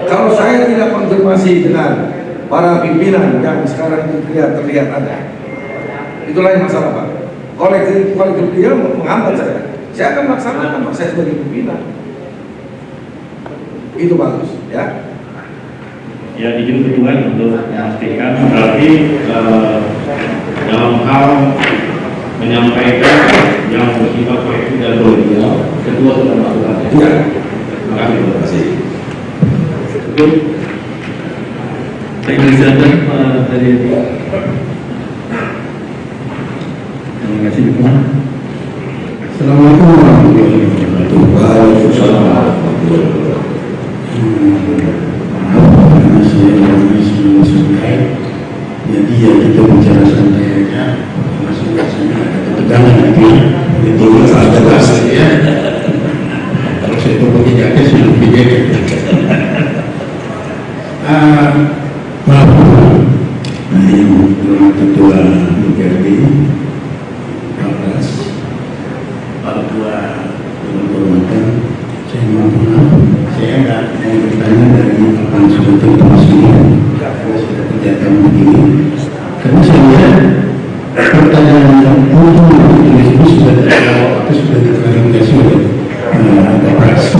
Kalau saya tidak konfirmasi dengan para pimpinan yang sekarang terlihat ada, itu lain masalah, Pak. Kolektif dia menghambat saya akan melaksanakan, Pak, saya sebagai pimpinan. Itu bagus, ya. Ya, izin ketua untuk memastikan berarti dalam hal menyampaikan yang bersifat kolektif dan kolegial, ketua sudah melakukan. Ya. Terima kasih. Cukup. Saya persilakan Pak Haryadi. Terima kasih, Pak. Assalamualaikum warahmatullahi wabarakatuh. Waalaikumsalam warahmatullahi wabarakatuh. Karena saya masih santai, jadi ya kita bicara santai aja. Masing-masing ada ketegangan gitu ya. Itu ada bahasa ya. Kalau saya pakai jaket saya lebih jaket. Maaf, yang ketua DPRD, Pak Ketua Kehormatan, saya mohon maaf, saya nggak mau bertanya dari apa yang sudah termasuknya, karena sudah kerjakan begini. Karena saya lihat pertanyaan yang umum itu sudah terjawab atau sudah diklarifikasi oleh Pak Pras.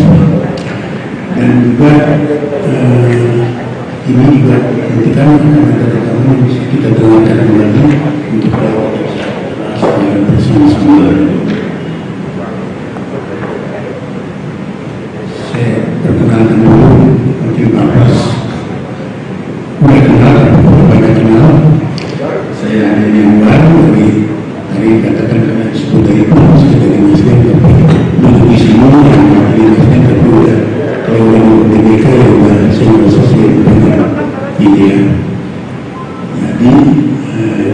Dan juga ini juga nanti kami akan ada rekaman yang bisa kita dengarkan kembali untuk secara bersama-sama. Saya perkenalkan dulu mungkin Pak Pras mulai kenal, banyak kenal. Saya hanya yang baru dari tadi katakan karena disebut dari Pak sudah dari Nasdem, tapi duduk di sini yang dari Nasdem kedua. Kalau yang BPK juga saya merasa saya benar gitu ya. Jadi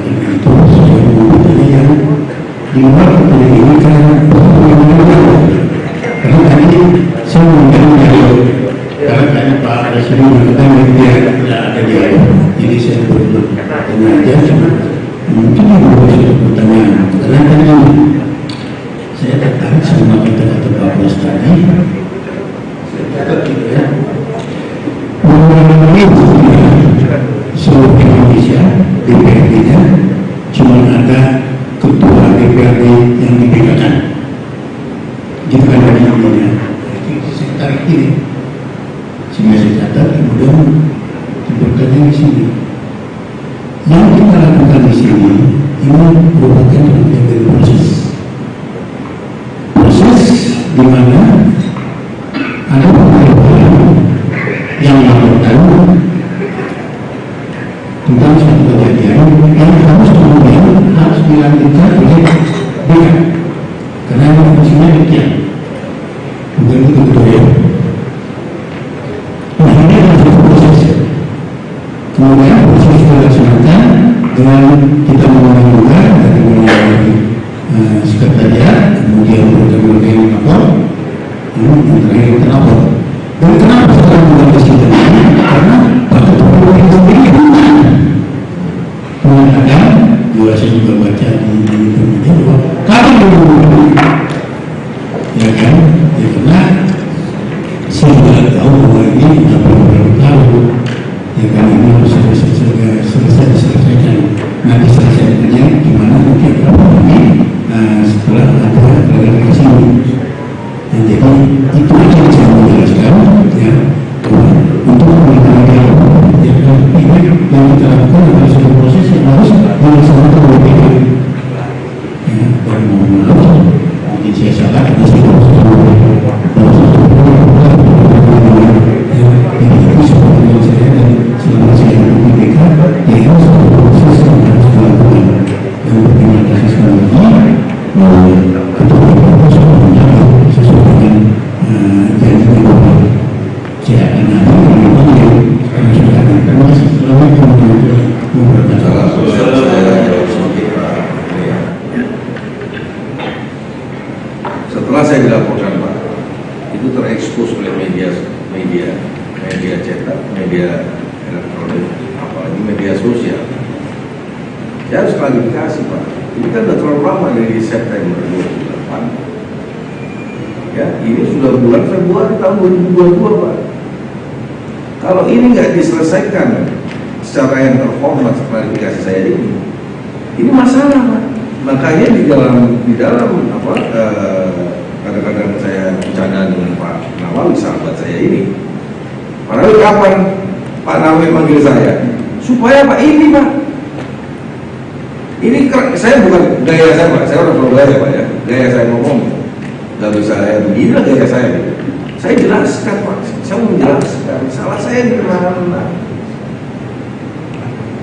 karena itu saya mau bertanya yang di luar pertanyaan ini karena tadi saya mengundang dialog karena tadi Pak Presiden mengatakan dia tidak ada dialog, jadi saya bertanya aja cuma mungkin ibu sudah pertanyaan karena tadi saya tertarik sama kata-kata Pak Pres tadi. Seluruh Indonesia DPRD-nya cuma ada ketua DPRD yang dibedakan. Gitu kan dari namanya. Saya tarik ini, sehingga saya catat kemudian diberkati di sini. Yang kita lakukan di sini ini merupakan bagian dari proses di mana ada perubahan yang melakukan tentang suatu kejadian yang harus kemudian harus dilanjutkan oleh dia karena fungsinya demikian, bukan itu betul ya. Nah ini adalah proses, kemudian proses dilaksanakan dengan kita mengulangi juga dari mulai sekretariat, kemudian bertemu dengan lapor. Yang terakhir kenapa? Dan kenapa sekarang bukan presiden? Karena pada pemerintah sendiri mengatakan, juga saya juga baca di media bahwa kami dulu, ya kan? Ya karena saya juga tahu bahwa ini apa yang tahu, ya kan ini harus selesai diselesaikan. Nah diselesaikannya gimana nanti apa lagi? Setelah ada klarifikasi ini. Jadi itu aja yang saya menjelaskan ya, untuk mengenai ini yang kita lakukan adalah suatu proses yang harus dilaksanakan oleh BPK ya, dan mohon maaf mungkin saya salah karena saya ini itu sebenarnya saya dan selama saya di BPK ya harus ada proses yang harus dilakukan dan berterima kasih sekali lagi ketua BPK sudah menjawab sesuai dengan janji media elektronik, apalagi media sosial. Saya harus klarifikasi Pak, ini kan sudah terlalu lama dari September 2008. Ya, ini sudah bulan Februari tahun 2022 Pak. Kalau ini nggak diselesaikan secara yang terhormat klarifikasi saya ini masalah Pak. Makanya di dalam apa kadang-kadang saya bercanda dengan Pak Nawawi, sahabat saya ini. Pak Nawawi, kapan Pak Nawawi manggil saya? Supaya Pak ini Pak. Ini saya bukan gaya saya Pak, saya orang Surabaya Pak ya. Gaya saya ngomong nggak bisa saya beginilah gaya saya. Saya jelaskan Pak, saya mau menjelaskan salah saya di mana.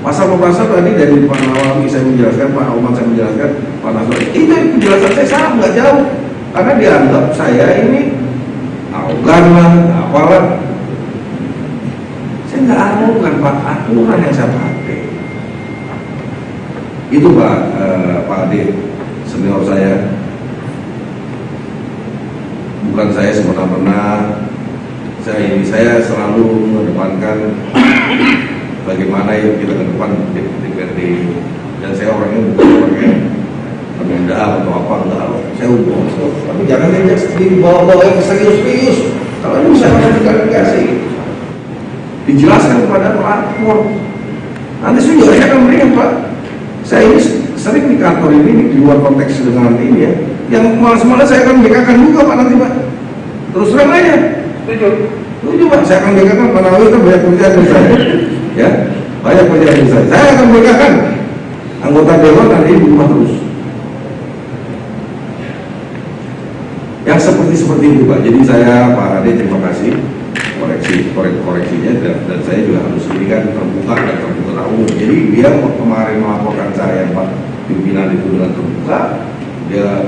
Pasal per pasal tadi dari Pak Nawawi saya menjelaskan, Pak Oman saya menjelaskan, Pak Nasrul itu penjelasan saya sama, nggak jauh. Karena dianggap saya ini arogan lah, apalah. Saya nggak arogan Pak, aturan yang saya pakai. Itu Pak Ade, senior saya. Bukan saya semena-mena. Saya selalu mengedepankan bagaimana yang kita ke depan DPRD, dan saya orangnya bukan orang yang menunda atau apa, enggak loh, saya umum, tapi jangan dibawa-bawa yang serius-serius. Kalau ini bisa klarifikasi, dijelaskan kepada pelapor, nanti saya akan melihat Pak. Saya ini sering di kantor ini di luar konteks dengan ini ya, yang malas-malas saya akan bekakan juga Pak nanti Pak, terus terang aja. Setuju Pak, saya akan bekakan. Pak Nawawi kan banyak pekerjaan dari saya. Ya, banyak pekerjaan saya. Saya akan berikan anggota dewan nanti di rumah terus. Yang seperti itu Pak. Jadi saya Pak Ade terima kasih koreksinya, dan saya juga harus berikan terbuka dan terbuka umum. Jadi dia kemarin melaporkan saya Pak pimpinan itu dengan terbuka, dia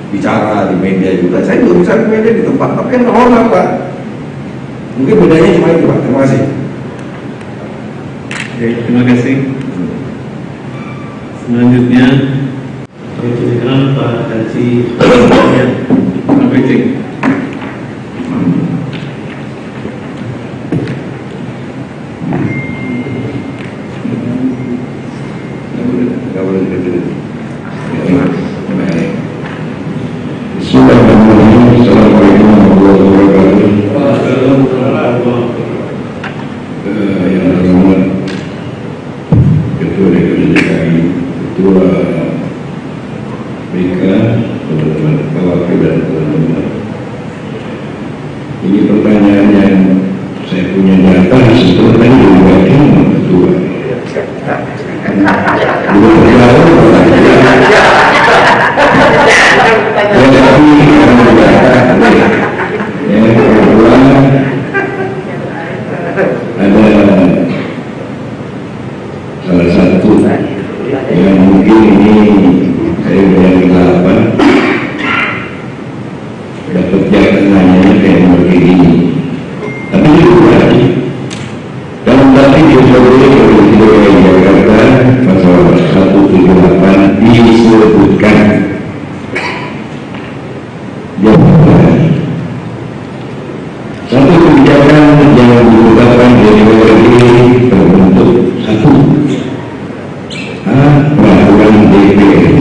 bicara di media juga. Saya juga bicara di media di tempat, tapi yang terhormat Pak. Mungkin bedanya cuma itu Pak. Terima kasih. Oke, terima kasih. Selanjutnya persilakan Pak Haji Pak Beting. Assalamualaikum warahmatullahi wabarakatuh. Yang terhormat Ketua DPRD DKI, Ketua BK, teman-teman Kawakil dan teman-teman. Ini pertanyaan yang saya punya data sebetulnya diwakil Ketua. Ada salah satu yang mungkin ini saya yang ke-8 dapat jatah nanya kayak begini, tapi itu berarti dalam tadi di Surabaya Jakarta pasal 178 disebutkan satu kebijakan yang ditetapkan dari DPRD terbentuk: 1. Peraturan DPRD,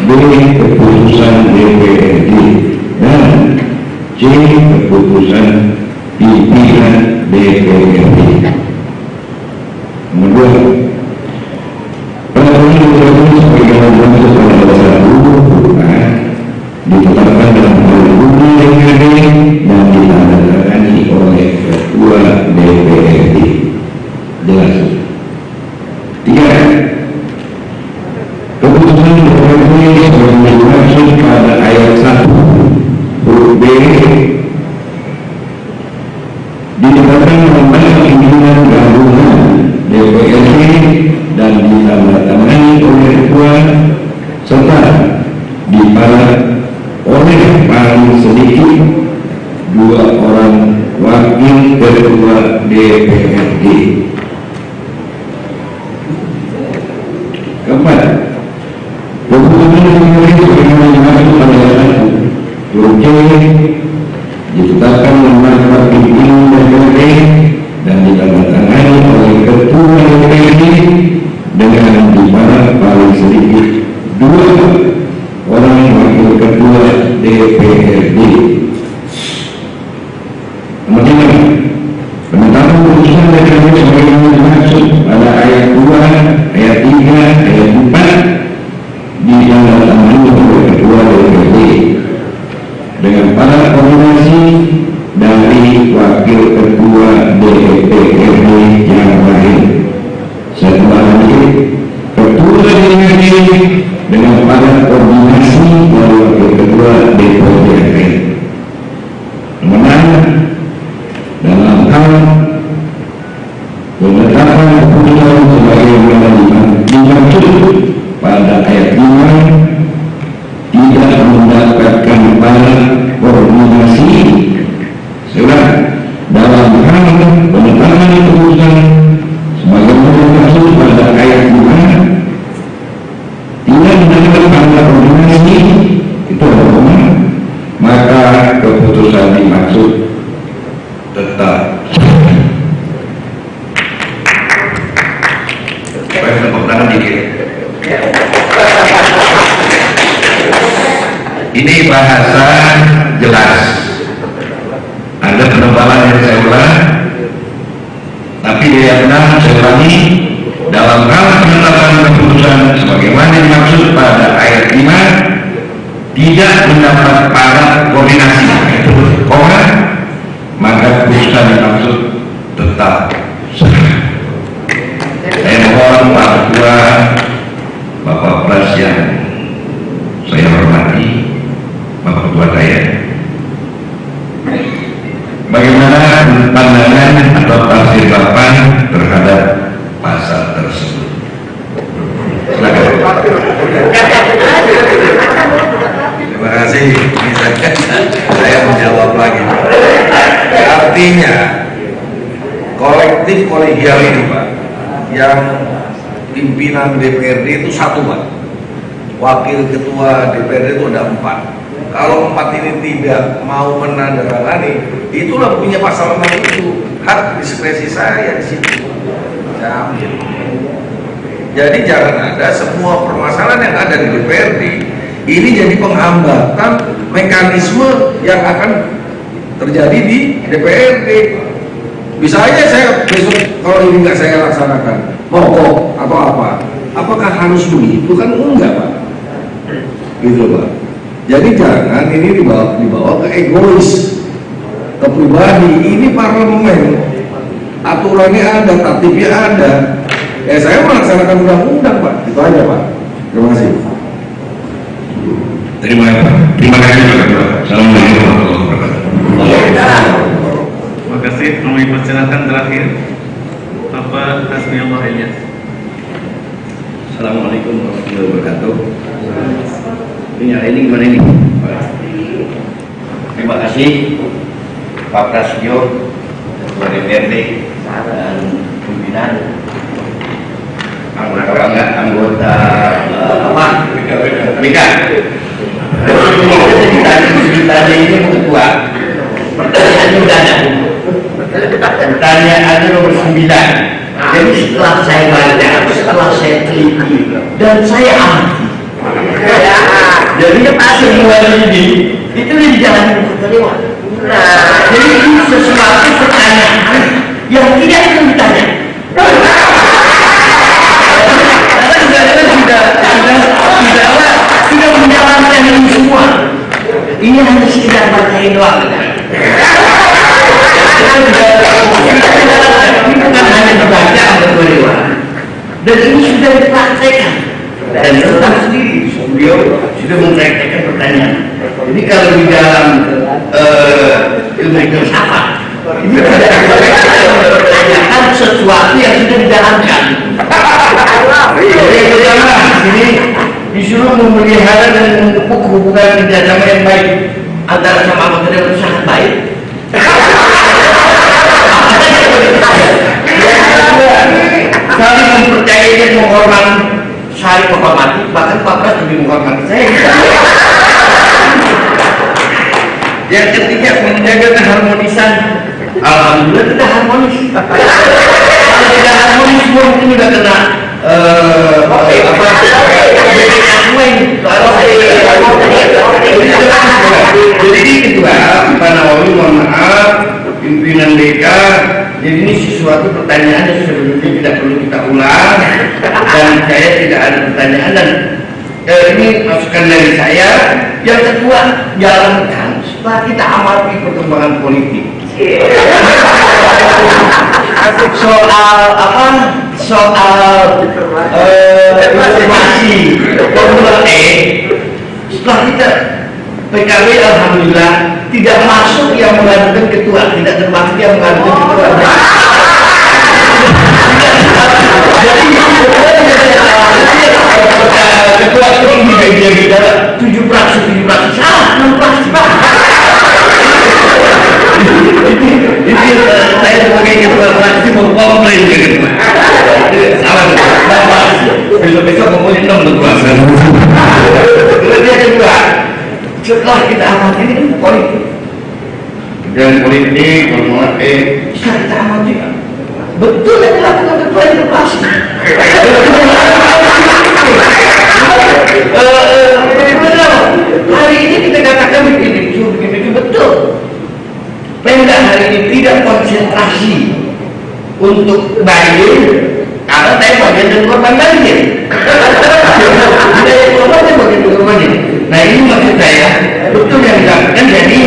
B. Keputusan DPRD, dan C. Keputusan pimpinan DPRD. Nomor 2. Peraturan DPRD sebagaimana dimaksud pada pasal 1 ditetapkan dalam peraturan DPRD dan ditandatangani oleh Ketua DPRD. Jelas. 3. Keputusan DPRD sebagaimana dimaksud pada ayat 1 huruf B ditetapkan oleh pimpinan gabungan DPRD dan ditandatangani oleh Ketua serta dipalat oleh paling sedikit 2 orang wakil Ketua DPRD. 4. Keputusan DPRD sebagaimana dimaksud pada ayat 1 huruf C ditetapkan oleh pimpinan DPRD itu sebagaimana dimaksud pada ayat 2, ayat 3, ayat 4 ditandatangani oleh Ketua DPRD dengan para koordinasi dari Wakil Ketua DPRD yang lain. Setelah itu Ketua DPRD dengan para koordinasi dari Wakil Ketua DPRD yang lain. Kemudian dalam hal penetapan keputusan sebagaimana dimaksud pada ayat 5 tidak mendapatkan para koordinasi sebab dalam hal penetapan keputusan sebagaimana dimaksud pada ayat 5 tidak mendapatkan para koordinasi itu adalah maka keputusan dimaksud tetap. Saya tepuk tangan dikit. Ini bahasa jelas. Ada penebalan yang saya ulang, tapi di ayat 6 saya ulangi, dalam hal penetapan keputusan sebagaimana dimaksud pada ayat 5 tidak mendapat para koordinasi itu koma, maka keputusan dimaksud tetap sah. Saya mohon Pak Ketua, Bapak Pras yang saya hormati, Bapak Ketua saya, bagaimana pandangan atau tafsir Bapak terhadap pasal tersebut? Silakan. Terima kasih. Saya menjawab lagi. Artinya kolektif kolegial ini Pak, yang pimpinan DPRD itu satu Pak, wakil ketua DPRD itu ada 4. Kalau 4 ini tidak mau menandatangani, itulah punya pasal 6 itu, hak diskresi saya di situ. Saya ambil. Jadi jangan ada semua permasalahan yang ada di DPRD ini jadi penghambatan mekanisme yang akan terjadi di DPRD. Bisa aja saya besok kalau ini nggak saya laksanakan, mogok atau apa, apakah harus begitu? Kan enggak Pak, gitu Pak. Jadi jangan ini dibawa ke egois, ke pribadi. Ini parlemen, aturannya ada, tatibnya ada. Saya melaksanakan undang-undang Pak, itu aja Pak. Terima kasih. Terima kasih Pak Ketua. Assalamualaikum warahmatullahi wabarakatuh. Terima kasih. Kami persilakan terakhir Bapak Hasbiullah Ilyas. Assalamualaikum warahmatullahi wabarakatuh. Ini gimana ini? Terima kasih Pak Prasetyo, Ketua DPRD dan pimpinan anggota BK. Ceritanya ini Ketua. Pertanyaannya udah ada. Pertanyaannya nomor 9. Jadi setelah saya baca, setelah saya teliti dan saya amati, jadi semua ini itu dijalani Ketua. Jadi ini sesuatu pertanyaan yang tidak akan ditanya. Sudah menjalankan ini semua. Ini hanya sekedar bacain doang. Ini bukan hanya dibaca oleh beliau, dan ini sudah dipraktekkan dan tentang sendiri beliau sudah mempraktekkan pertanyaan. Jadi kalau di dalam ilmu filsafat ini tidak dipertanyakan sesuatu yang sudah dijalankan. Jadi yang pertama ini disuruh memelihara dan memupuk hubungan kerjasama yang baik antara sama anggota dan sangat baik. Saling mempercayai dan menghormati, saling menghormati, bahkan Pak Pras lebih menghormati saya. Yang ketiga, menjaga keharmonisan. Alhamdulillah kita harmonis. Kalau tidak harmonis, semua mungkin sudah kena jadi kedua, Pak Nawawi mohon maaf, pimpinan BK. Jadi ini sesuatu pertanyaan yang sebenarnya tidak perlu kita ulang, dan saya tidak ada pertanyaan, dan ini masukan dari saya. Yang kedua, jalankan setelah kita amati perkembangan politik. Soal apa? Soal informasi Formula E, setelah kita PKB alhamdulillah tidak masuk yang mengajukan ketua, tidak termasuk yang mengajukan ketua. Jadi ketua itu dibagi dalam 7 fraksi, 6 fraksi Pak. Jadi saya sebagai ketua fraksi mau komplain ke ketua. Salah, besok ngomongin 6 ketua. Kemudian kedua, setelah kita amati ini kan politik, dan politik Formula E bisa kita amati betul yang dilakukan ketua itu pasti. Hari ini kita katakan begini betul. Pemda hari ini tidak konsentrasi untuk banjir, karena saya bagian dari korban banjir. Saya korban banjir. Nah ini maksud saya betul yang dilakukan. Jadi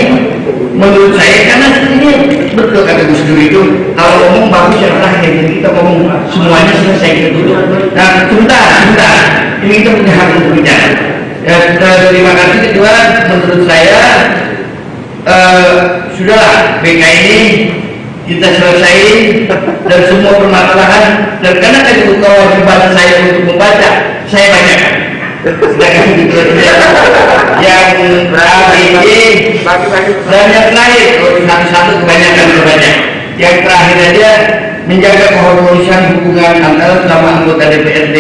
menurut saya, karena ini betul kata Gus Dur itu, kalau ngomong bagus yang terakhir, jadi kita ngomong semuanya selesai kita dulu. Nah sebentar, ini kita punya hak untuk bicara. Terima kasih. Kedua, menurut saya sudahlah BK ini kita selesai dan semua permasalahan, dan karena itu kewajiban saya untuk membaca, saya bacakan. Sedangkan itu yang terakhir dan yang terakhir satu-satu kebanyakan berbanyak. Yang terakhir aja, menjaga keharmonisan hubungan antara sama anggota DPRD.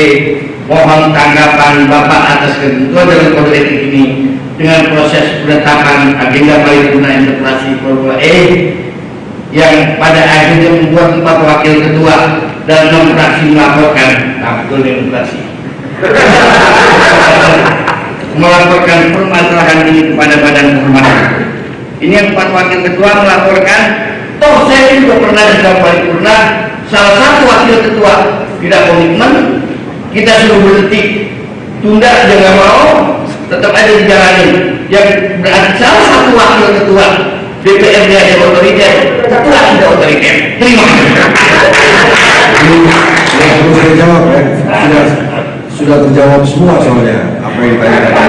Mohon tanggapan Bapak atas ketentuan dalam kode etik ini dengan proses penetapan agenda paripurna interpelasi Formula E yang pada akhirnya membuat 4 wakil ketua dan 6 fraksi melaporkan. Nah, betul demokrasi. Melaporkan permasalahan ini kepada Badan Kehormatan. Ini yang 4 wakil ketua melaporkan. Toh saya juga pernah di dalam paripurna, salah satu wakil ketua tidak komitmen, kita suruh berhenti, tunda, dia nggak mau, tetap aja dijalanin. Yang berarti salah satu wakil ketua DPRD ada otoriter, ketua tidak otoriter. Terima kasih. Perlu saya jawab ya, sudah terjawab semua soalnya apa yang ditanyakan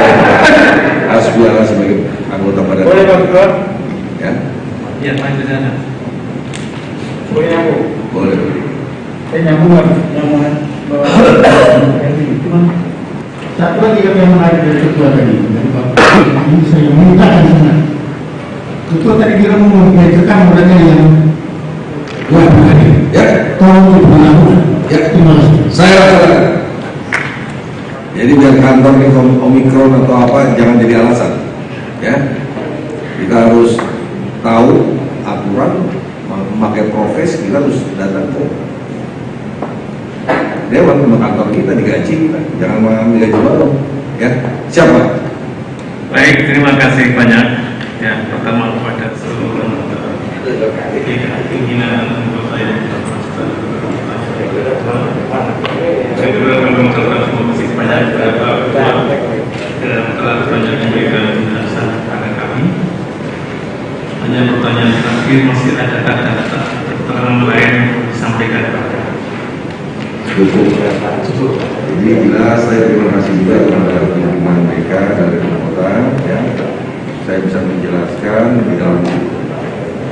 harus biarlah sebagai anggota badan. Boleh Pak Ketua? Ya, Ya, Pak Jana. Boleh nyambung? boleh. Nyambung bahwa cuma satu lagi yang menarik dari ketua tadi, dari Bapak ini saya minta di sana. Ketua tadi bilang mau mengajukan modalnya yang Ya, tolong diberlakukan. ya, Terima kasih. saya laksanakan. Jadi biar kantor ini Omikron atau apa jangan jadi alasan. Ya, kita harus tahu aturan, memakai profes, kita harus datang ke dewan, ke kantor kita, digaji kita, jangan mengambil gaji baru. Ya, siapa? Baik, terima kasih banyak. Ya, pertama kepada seluruh pimpinan untuk saya. Saya juga akan mengucapkan terima kasih banyak kepada Pak Ketua dan telah banyak memberikan penjelasan kepada kami. Hanya pertanyaan terakhir, masih ada kata-kata keterangan lain yang disampaikan kepada Cukup. Jadi jelas saya terima kasih juga kepada pimpinan BK dari kota. Ya, saya bisa menjelaskan di dalam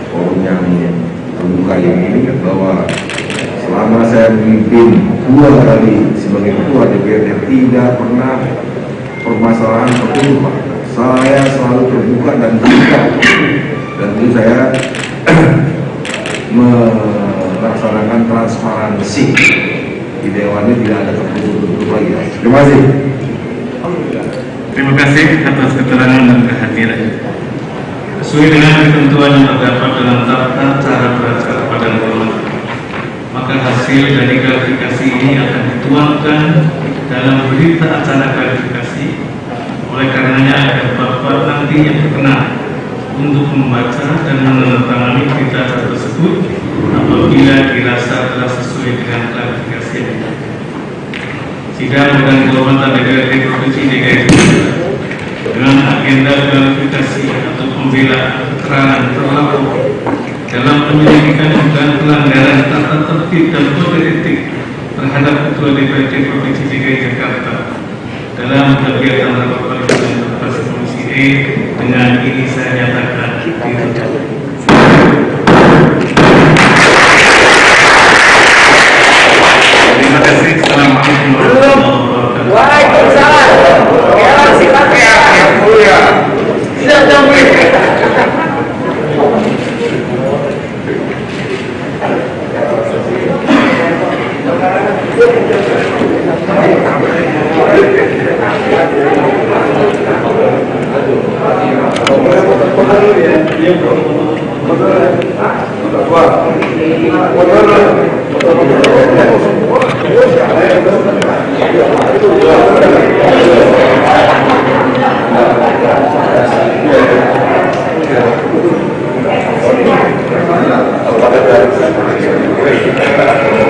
forum yang terbuka ini bahwa selama saya memimpin 2 kali sebagai ketua DPRD tidak pernah permasalahan tertutup. Saya selalu terbuka dan terbuka, dan itu saya melaksanakan transparansi di dewan ini, tidak ada tertutup lagi. Terima kasih. Terima kasih atas keterangan dan kehadiran. Sesuai dengan ketentuan yang terdapat dalam tata cara beracara Badan Kehormatan, maka hasil dari klarifikasi ini akan dituangkan dalam berita acara klarifikasi. Oleh karenanya agar Bapak nantinya berkenan untuk membaca dan menandatangani berita tersebut apabila dirasa telah sesuai dengan klarifikasi yang ada. Sidang dan kehormatan DPRD Provinsi DKI Jakarta dengan agenda klarifikasi atau pembelaan keterangan terlapor dalam penyelidikan dugaan pelanggaran tata tertib dan kode etik terhadap Ketua DPRD Provinsi DKI Jakarta dalam kegiatan rapat paripurna terbatas Komisi E dengan ini saya nyatakan ditutup. Terima kasih. Assalamualaikum warahmatullahi wabarakatuh. Waalaikumsalam. Ya, silakan yang mulia. Silakan mulia. Terima kasih.